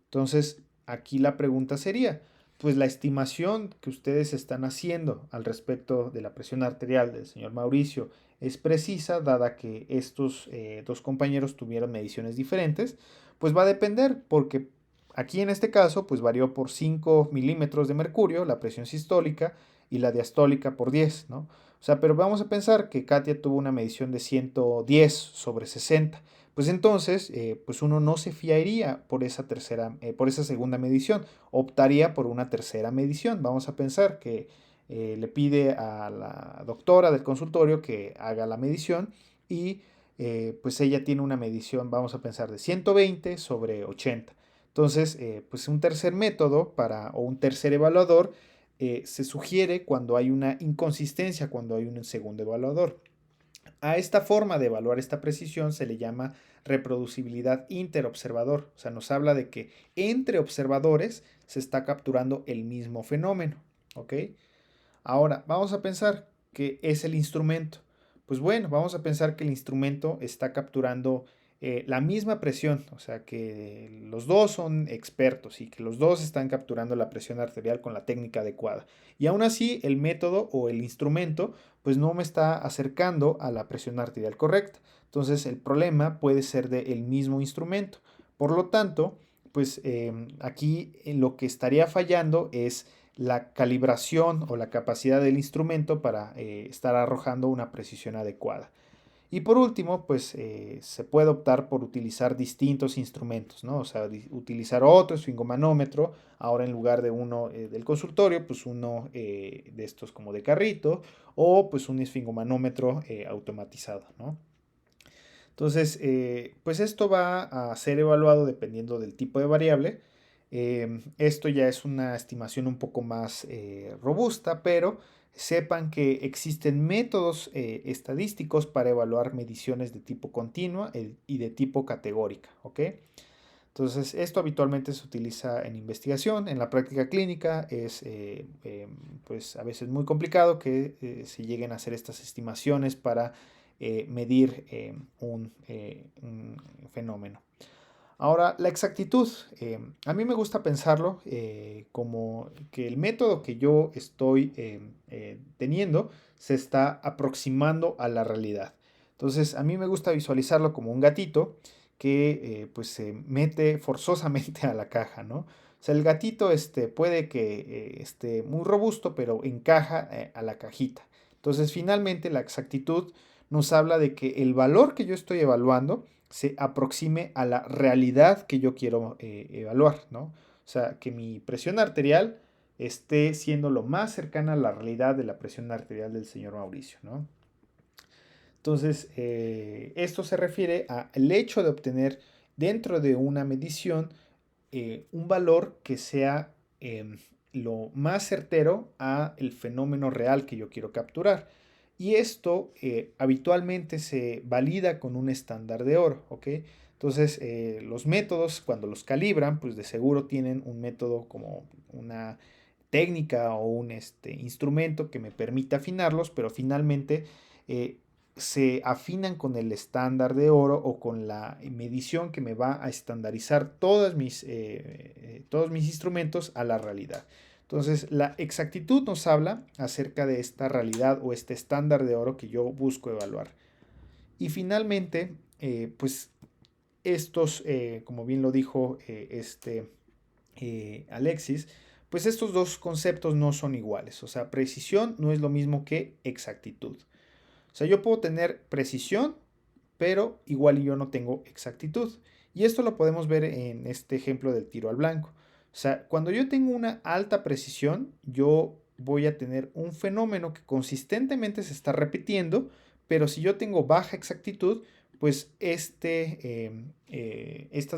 Entonces, aquí la pregunta sería, pues la estimación que ustedes están haciendo al respecto de la presión arterial del señor Mauricio es precisa, dada que estos dos compañeros tuvieron mediciones diferentes, pues va a depender, porque aquí en este caso, pues varió por 5 milímetros de mercurio la presión sistólica y la diastólica por 10, ¿no? O sea, pero vamos a pensar que Katia tuvo una medición de 110 sobre 60. Pues entonces, pues uno no se fiaría por esa segunda medición, optaría por una tercera medición. Vamos a pensar que le pide a la doctora del consultorio que haga la medición y pues ella tiene una medición, vamos a pensar, de 120 sobre 80. Entonces, pues un tercer método o un tercer evaluador se sugiere cuando hay una inconsistencia, cuando hay un segundo evaluador. A esta forma de evaluar esta precisión se le llama reproducibilidad interobservador. O sea, nos habla de que entre observadores se está capturando el mismo fenómeno. ¿Ok? Ahora, vamos a pensar que es el instrumento. Pues bueno, vamos a pensar que el instrumento está capturando la misma presión, o sea que los dos son expertos y que los dos están capturando la presión arterial con la técnica adecuada. Y aún así, el método o el instrumento pues no me está acercando a la presión arterial correcta. Entonces el problema puede ser del mismo instrumento. Por lo tanto, pues aquí lo que estaría fallando es la calibración o la capacidad del instrumento para estar arrojando una precisión adecuada. Y por último, pues se puede optar por utilizar distintos instrumentos, ¿no? O sea, utilizar otro esfingomanómetro, ahora en lugar de uno del consultorio, pues uno de estos como de carrito, o pues un esfingomanómetro automatizado, ¿no? Entonces, pues esto va a ser evaluado dependiendo del tipo de variable. Esto ya es una estimación un poco más robusta, pero sepan que existen métodos estadísticos para evaluar mediciones de tipo continua y de tipo categórica, ¿ok? Entonces, esto habitualmente se utiliza en investigación, en la práctica clínica es pues a veces muy complicado que se lleguen a hacer estas estimaciones para medir un fenómeno. Ahora, la exactitud. A mí me gusta pensarlo como que el método que yo estoy teniendo se está aproximando a la realidad. Entonces, a mí me gusta visualizarlo como un gatito que pues se mete forzosamente a la caja, ¿no? O sea, el gatito puede que esté muy robusto, pero encaja a la cajita. Entonces, finalmente, la exactitud nos habla de que el valor que yo estoy evaluando se aproxime a la realidad que yo quiero evaluar, ¿no? O sea, que mi presión arterial esté siendo lo más cercana a la realidad de la presión arterial del señor Mauricio, ¿no? Entonces, esto se refiere al hecho de obtener dentro de una medición un valor que sea lo más certero a el fenómeno real que yo quiero capturar. Y esto habitualmente se valida con un estándar de oro, ¿ok? Entonces, los métodos, cuando los calibran, pues de seguro tienen un método como una técnica o un instrumento que me permita afinarlos, pero finalmente eh, se afinan con el estándar de oro o con la medición que me va a estandarizar todos mis instrumentos a la realidad. Entonces, la exactitud nos habla acerca de esta realidad o este estándar de oro que yo busco evaluar. Y finalmente, pues estos, como bien lo dijo Alexis, pues estos dos conceptos no son iguales. O sea, precisión no es lo mismo que exactitud. O sea, yo puedo tener precisión, pero igual yo no tengo exactitud. Y esto lo podemos ver en este ejemplo del tiro al blanco. O sea, cuando yo tengo una alta precisión, yo voy a tener un fenómeno que consistentemente se está repitiendo, pero si yo tengo baja exactitud, pues estas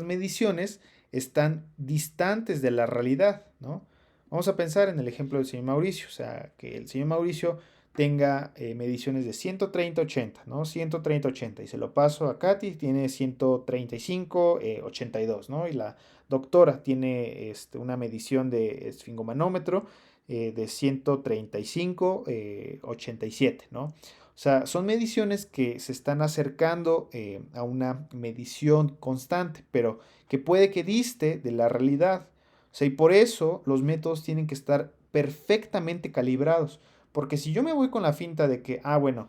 mediciones están distantes de la realidad, ¿no? Vamos a pensar en el ejemplo del señor Mauricio, o sea, que el señor Mauricio tenga mediciones de 130-80, ¿no? 130-80 y se lo paso a Katy, tiene 135-82, ¿no? Y la doctora tiene una medición de esfingomanómetro de 135-87, ¿no? O sea, son mediciones que se están acercando a una medición constante, pero que puede que diste de la realidad. O sea, y por eso los métodos tienen que estar perfectamente calibrados. Porque si yo me voy con la finta de que, bueno,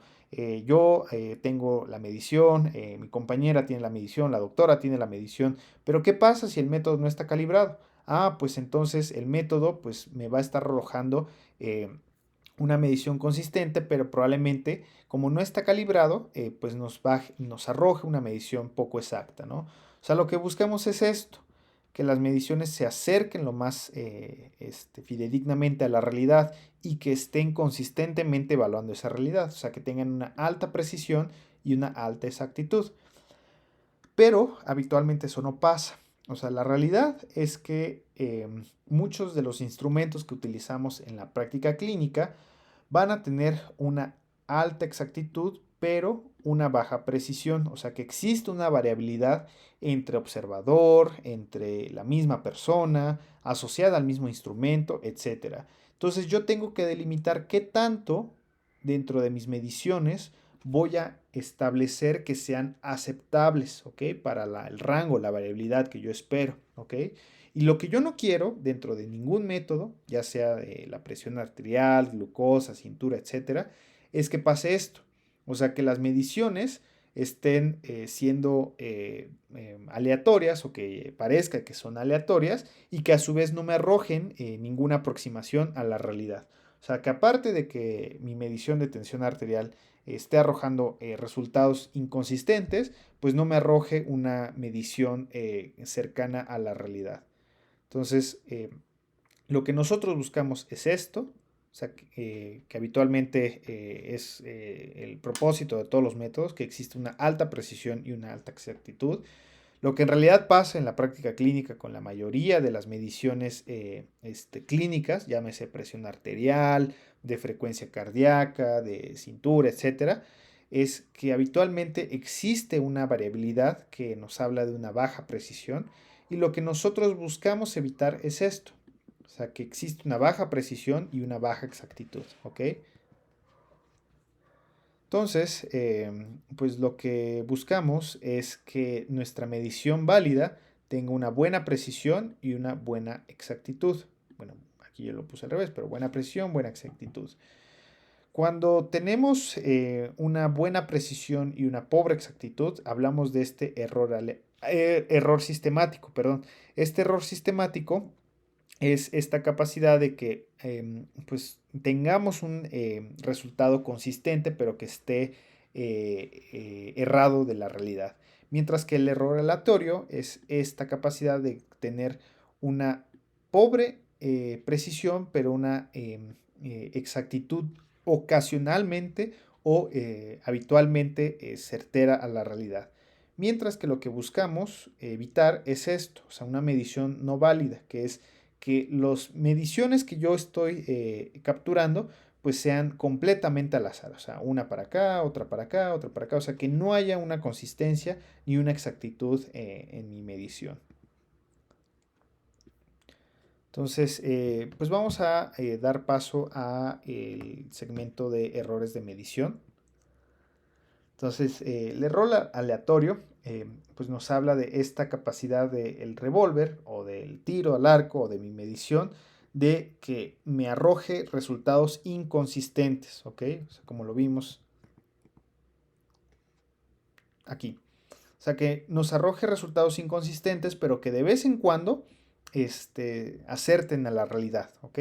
yo tengo la medición, mi compañera tiene la medición, la doctora tiene la medición, pero ¿qué pasa si el método no está calibrado? Pues entonces el método pues me va a estar arrojando una medición consistente, pero probablemente como no está calibrado, pues nos arroje una medición poco exacta, ¿no? O sea, lo que buscamos es esto, que las mediciones se acerquen lo más fidedignamente a la realidad y que estén consistentemente evaluando esa realidad, o sea, que tengan una alta precisión y una alta exactitud. Pero habitualmente eso no pasa. O sea, la realidad es que muchos de los instrumentos que utilizamos en la práctica clínica van a tener una alta exactitud, pero una baja precisión, o sea que existe una variabilidad entre observador, entre la misma persona, asociada al mismo instrumento, etcétera. Entonces yo tengo que delimitar qué tanto dentro de mis mediciones voy a establecer que sean aceptables, ¿ok? Para el rango, la variabilidad que yo espero, ¿ok? Y lo que yo no quiero dentro de ningún método, ya sea de la presión arterial, glucosa, cintura, etcétera, es que pase esto. O sea, que las mediciones estén siendo aleatorias o que parezca que son aleatorias y que a su vez no me arrojen ninguna aproximación a la realidad. O sea, que aparte de que mi medición de tensión arterial esté arrojando resultados inconsistentes, pues no me arroje una medición cercana a la realidad. Entonces, lo que nosotros buscamos es esto, o sea, que habitualmente es el propósito de todos los métodos, que existe una alta precisión y una alta exactitud. Lo que en realidad pasa en la práctica clínica con la mayoría de las mediciones clínicas, llámese presión arterial, de frecuencia cardíaca, de cintura, etcétera, es que habitualmente existe una variabilidad que nos habla de una baja precisión y lo que nosotros buscamos evitar es esto, o sea, que existe una baja precisión y una baja exactitud, ¿ok? Entonces, pues lo que buscamos es que nuestra medición válida tenga una buena precisión y una buena exactitud. Bueno, aquí yo lo puse al revés, pero buena precisión, buena exactitud. Cuando tenemos una buena precisión y una pobre exactitud, hablamos de este error sistemático, perdón. Este error sistemático es esta capacidad de que pues tengamos un resultado consistente, pero que esté errado de la realidad. Mientras que el error aleatorio es esta capacidad de tener una pobre precisión, pero una exactitud ocasionalmente o habitualmente certera a la realidad. Mientras que lo que buscamos evitar es esto, o sea, una medición no válida, que es que las mediciones que yo estoy capturando pues sean completamente al azar, o sea, una para acá, otra para acá, otra para acá, o sea, que no haya una consistencia ni una exactitud en mi medición. Entonces, pues vamos a dar paso a el segmento de errores de medición. Entonces, el error aleatorio pues nos habla de esta capacidad del revólver o del tiro al arco o de mi medición de que me arroje resultados inconsistentes, ¿ok? O sea, como lo vimos aquí. O sea, que nos arroje resultados inconsistentes, pero que de vez en cuando acerten a la realidad, ¿ok?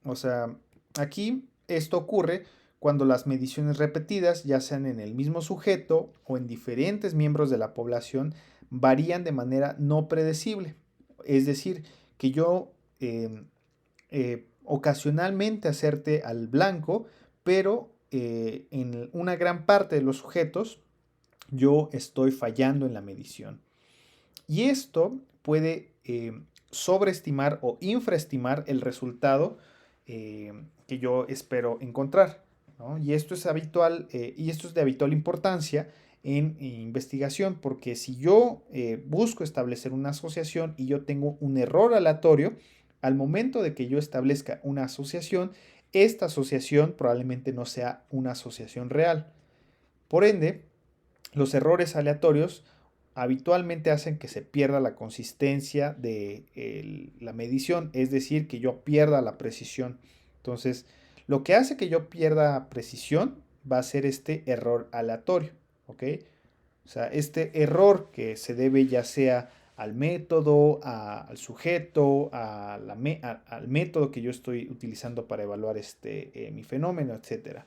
O sea, aquí esto ocurre cuando las mediciones repetidas, ya sean en el mismo sujeto o en diferentes miembros de la población, varían de manera no predecible. Es decir, que yo ocasionalmente acerte al blanco, pero en una gran parte de los sujetos yo estoy fallando en la medición. Y esto puede sobreestimar o infraestimar el resultado que yo espero encontrar, ¿no? Y esto es habitual y esto es de habitual importancia en investigación, porque si yo busco establecer una asociación y yo tengo un error aleatorio, al momento de que yo establezca una asociación, esta asociación probablemente no sea una asociación real. Por ende, los errores aleatorios habitualmente hacen que se pierda la consistencia de la medición, es decir, que yo pierda la precisión. Entonces, lo que hace que yo pierda precisión va a ser este error aleatorio, ¿ok? O sea, este error que se debe ya sea al método, al sujeto, al método que yo estoy utilizando para evaluar mi fenómeno, etcétera.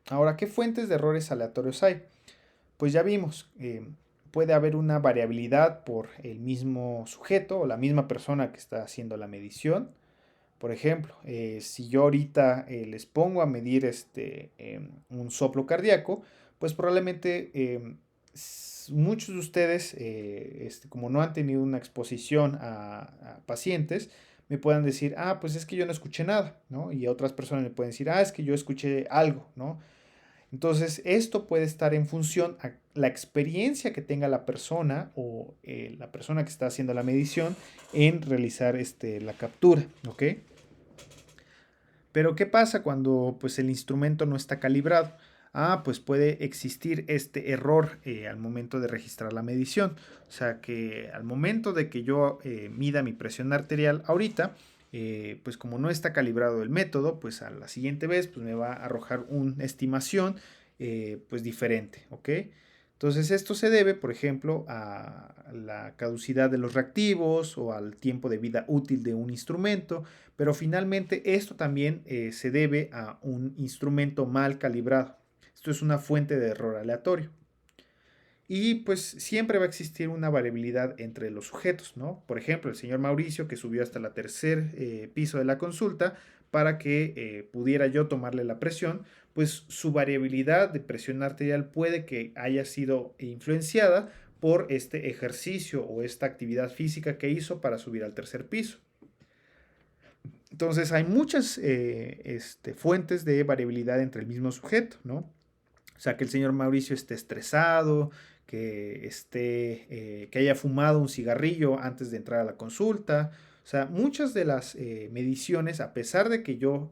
Ahora, ¿qué fuentes de errores aleatorios hay? Pues ya vimos, puede haber una variabilidad por el mismo sujeto o la misma persona que está haciendo la medición. Por ejemplo, si yo ahorita les pongo a medir un soplo cardíaco, pues probablemente muchos de ustedes, como no han tenido una exposición a pacientes, me puedan decir, ah, pues es que yo no escuché nada, ¿no? Y otras personas me pueden decir, ah, es que yo escuché algo, ¿no? Entonces, esto puede estar en función a la experiencia que tenga la persona o la persona que está haciendo la medición en realizar la captura, ¿ok? Pero ¿qué pasa cuando pues el instrumento no está calibrado? Ah, pues puede existir este error al momento de registrar la medición. O sea que al momento de que yo mida mi presión arterial ahorita, pues como no está calibrado el método, pues a la siguiente vez pues me va a arrojar una estimación pues diferente, ¿ok? Entonces esto se debe, por ejemplo, a la caducidad de los reactivos o al tiempo de vida útil de un instrumento, pero finalmente esto también se debe a un instrumento mal calibrado. Esto es una fuente de error aleatorio. Y pues siempre va a existir una variabilidad entre los sujetos, ¿no? Por ejemplo, el señor Mauricio que subió hasta la tercer piso de la consulta para que pudiera yo tomarle la presión, pues su variabilidad de presión arterial puede que haya sido influenciada por este ejercicio o esta actividad física que hizo para subir al tercer piso. Entonces hay muchas fuentes de variabilidad entre el mismo sujeto, ¿no? O sea, que el señor Mauricio esté estresado, que haya fumado un cigarrillo antes de entrar a la consulta. O sea, muchas de las mediciones, a pesar de que yo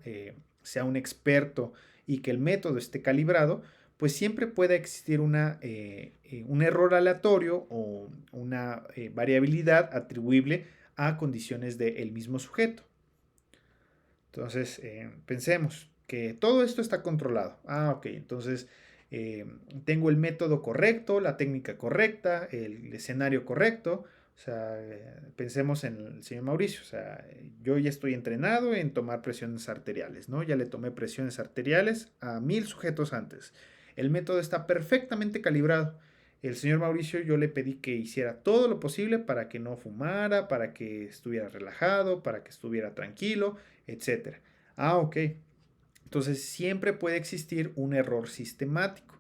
sea un experto y que el método esté calibrado, pues siempre puede existir un error aleatorio o una variabilidad atribuible a condiciones del mismo sujeto. Entonces, pensemos que todo esto está controlado. Ah, ok, entonces eh, tengo el método correcto, la técnica correcta, el escenario correcto. O sea, pensemos en el señor Mauricio. O sea, yo ya estoy entrenado en tomar presiones arteriales, ¿no? Ya le tomé presiones arteriales a 1000 sujetos antes. El método está perfectamente calibrado. El señor Mauricio yo le pedí que hiciera todo lo posible para que no fumara, para que estuviera relajado, para que estuviera tranquilo, etcétera. Ah, ok. Entonces siempre puede existir un error sistemático.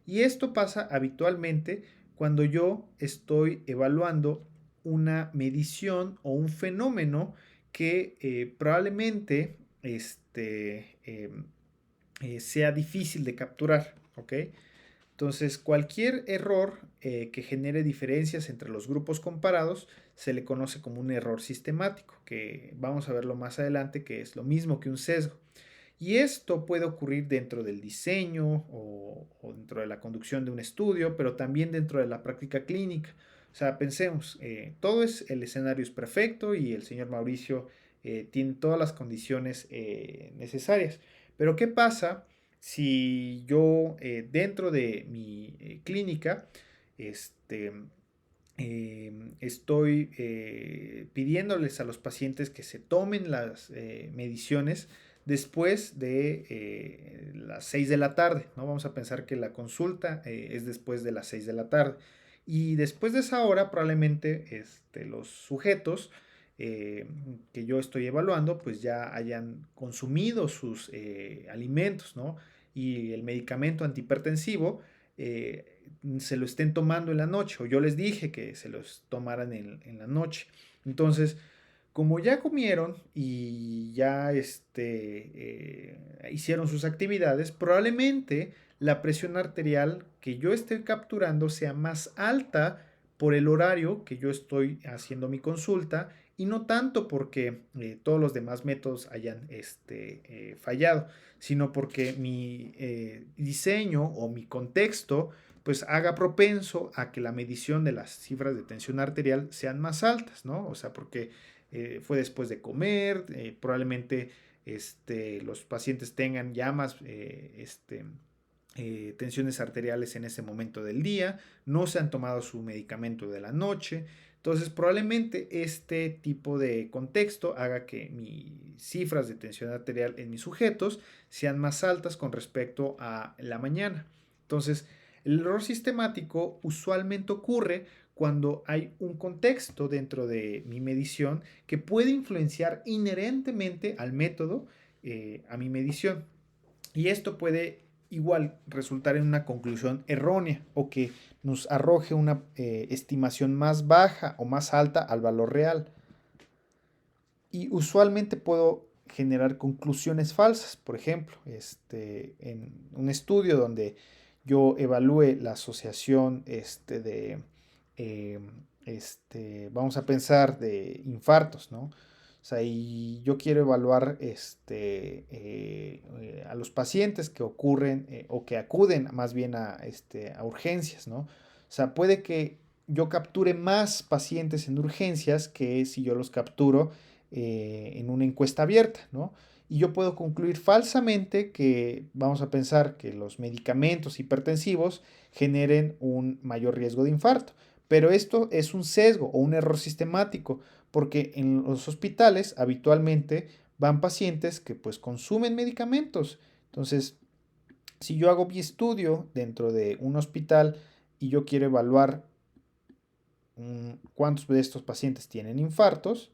Y esto pasa habitualmente cuando yo estoy evaluando una medición o un fenómeno que probablemente sea difícil de capturar. ¿Ok? Entonces, cualquier error que genere diferencias entre los grupos comparados se le conoce como un error sistemático, que vamos a verlo más adelante, que es lo mismo que un sesgo. Y esto puede ocurrir dentro del diseño o dentro de la conducción de un estudio, pero también dentro de la práctica clínica. O sea, pensemos, el escenario es perfecto y el señor Mauricio tiene todas las condiciones necesarias. Pero ¿qué pasa si yo dentro de mi clínica este, estoy pidiéndoles a los pacientes que se tomen las mediciones después de las 6 de la tarde, ¿no? Vamos a pensar que la consulta es después de las 6 de la tarde. Y después de esa hora, probablemente los sujetos que yo estoy evaluando, pues ya hayan consumido sus alimentos, ¿no? Y el medicamento antihipertensivo se lo estén tomando en la noche, o yo les dije que se los tomaran en la noche. Entonces, como ya comieron y ya hicieron sus actividades, probablemente la presión arterial que yo esté capturando sea más alta por el horario que yo estoy haciendo mi consulta y no tanto porque todos los demás métodos hayan fallado, sino porque mi diseño o mi contexto pues haga propenso a que la medición de las cifras de tensión arterial sean más altas, ¿no? O sea, porque fue después de comer, probablemente los pacientes tengan ya más tensiones arteriales en ese momento del día, no se han tomado su medicamento de la noche. Entonces, probablemente este tipo de contexto haga que mis cifras de tensión arterial en mis sujetos sean más altas con respecto a la mañana. Entonces, el error sistemático usualmente ocurre cuando hay un contexto dentro de mi medición que puede influenciar inherentemente al método, a mi medición. Y esto puede igual resultar en una conclusión errónea o que nos arroje una estimación más baja o más alta al valor real. y usualmente puedo generar conclusiones falsas. Por ejemplo, en un estudio donde yo evalúe la asociación eh, vamos a pensar de infartos, ¿no? O sea, y yo quiero evaluar a los pacientes que ocurren o que acuden más bien a urgencias, ¿no? O sea, puede que yo capture más pacientes en urgencias que si yo los capturo en una encuesta abierta, ¿no? Y yo puedo concluir falsamente que vamos a pensar que los medicamentos hipertensivos generen un mayor riesgo de infarto. Pero esto es un sesgo o un error sistemático, porque en los hospitales habitualmente van pacientes que pues consumen medicamentos. Entonces, si yo hago mi estudio dentro de un hospital y yo quiero evaluar cuántos de estos pacientes tienen infartos,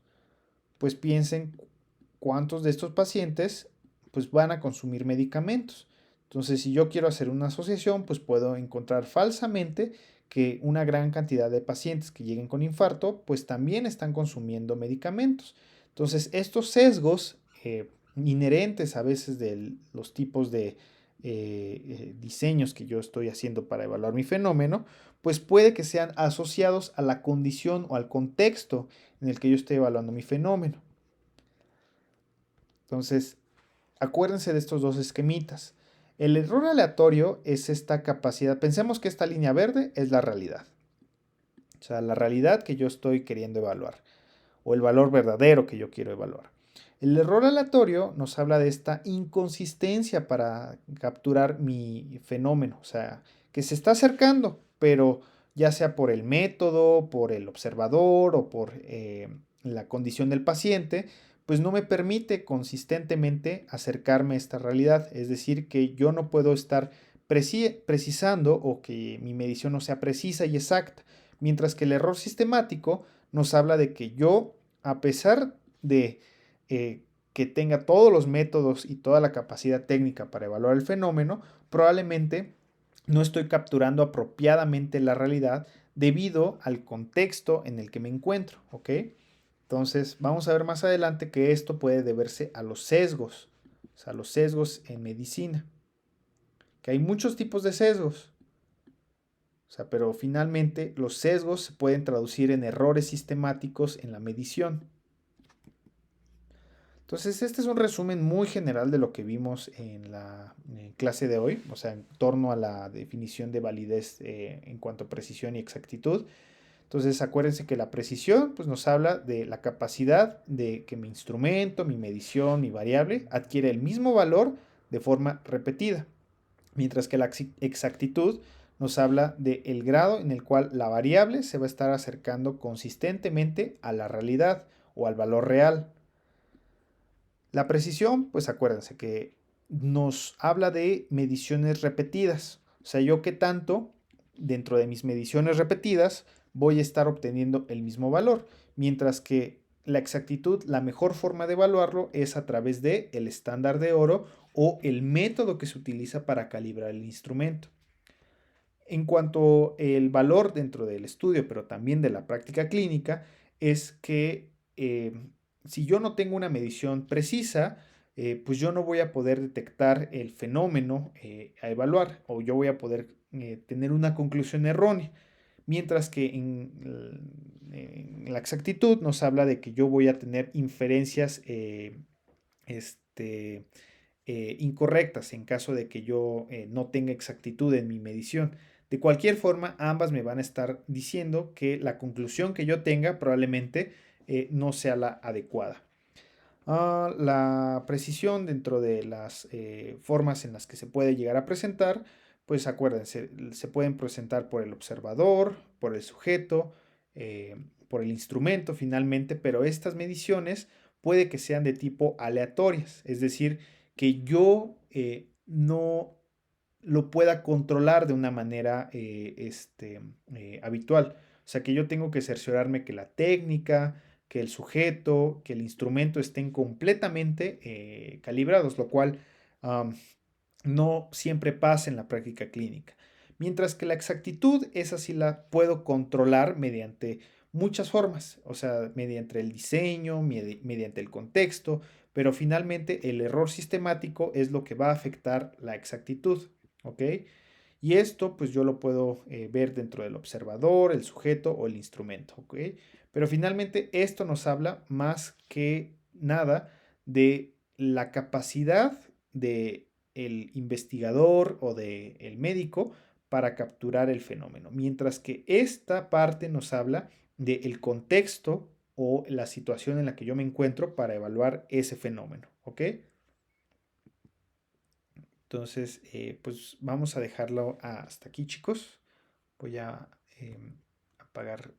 pues piensen cuántos de estos pacientes pues van a consumir medicamentos. Entonces, si yo quiero hacer una asociación, pues puedo encontrar falsamente que una gran cantidad de pacientes que lleguen con infarto, pues también están consumiendo medicamentos. Entonces, estos sesgos inherentes a veces de los tipos de diseños que yo estoy haciendo para evaluar mi fenómeno, pues puede que sean asociados a la condición o al contexto en el que yo estoy evaluando mi fenómeno. Entonces, acuérdense de estos dos esquemitas. El error aleatorio es esta capacidad. Pensemos que esta línea verde es la realidad. O sea, la realidad que yo estoy queriendo evaluar. O el valor verdadero que yo quiero evaluar. El error aleatorio nos habla de esta inconsistencia para capturar mi fenómeno. O sea, que se está acercando, pero ya sea por el método, por el observador o por la condición del paciente, pues no me permite consistentemente acercarme a esta realidad. Es decir, que yo no puedo estar precisando o que mi medición no sea precisa y exacta. Mientras que el error sistemático nos habla de que yo, a pesar de que tenga todos los métodos y toda la capacidad técnica para evaluar el fenómeno, probablemente no estoy capturando apropiadamente la realidad debido al contexto en el que me encuentro, ¿ok? Entonces, vamos a ver más adelante que esto puede deberse a los sesgos, o sea, los sesgos en medicina, que hay muchos tipos de sesgos, o sea, pero finalmente los sesgos se pueden traducir en errores sistemáticos en la medición. Entonces, este es un resumen muy general de lo que vimos en la clase de hoy, o sea, en torno a la definición de validez en cuanto a precisión y exactitud. Entonces, acuérdense que la precisión pues, nos habla de la capacidad de que mi instrumento, mi medición, mi variable adquiere el mismo valor de forma repetida, mientras que la exactitud nos habla del grado en el cual la variable se va a estar acercando consistentemente a la realidad o al valor real. La precisión, pues acuérdense que nos habla de mediciones repetidas. O sea, yo qué tanto dentro de mis mediciones repetidas voy a estar obteniendo el mismo valor, mientras que la exactitud, la mejor forma de evaluarlo es a través de el estándar de oro o el método que se utiliza para calibrar el instrumento. En cuanto al valor dentro del estudio, pero también de la práctica clínica, es que si yo no tengo una medición precisa, pues yo no voy a poder detectar el fenómeno a evaluar o yo voy a poder tener una conclusión errónea. Mientras que en la exactitud nos habla de que yo voy a tener inferencias incorrectas en caso de que yo no tenga exactitud en mi medición. De cualquier forma, ambas me van a estar diciendo que la conclusión que yo tenga probablemente no sea la adecuada. La precisión dentro de las formas en las que se puede llegar a presentar, pues acuérdense, se pueden presentar por el observador, por el sujeto, por el instrumento finalmente, pero estas mediciones puede que sean de tipo aleatorias, es decir, que yo no lo pueda controlar de una manera habitual. O sea, que yo tengo que cerciorarme que la técnica, que el sujeto, que el instrumento estén completamente calibrados, lo cual no siempre pasa en la práctica clínica. Mientras que la exactitud, esa sí la puedo controlar mediante muchas formas, o sea, mediante el diseño, mediante el contexto, pero finalmente el error sistemático es lo que va a afectar la exactitud, ¿ok? Y esto pues yo lo puedo ver dentro del observador, el sujeto o el instrumento, ¿ok? Pero finalmente esto nos habla más que nada de la capacidad de el investigador o del el médico para capturar el fenómeno, mientras que esta parte nos habla del contexto o la situación en la que yo me encuentro para evaluar ese fenómeno, ¿ok? Entonces, pues vamos a dejarlo hasta aquí, chicos. Voy a apagar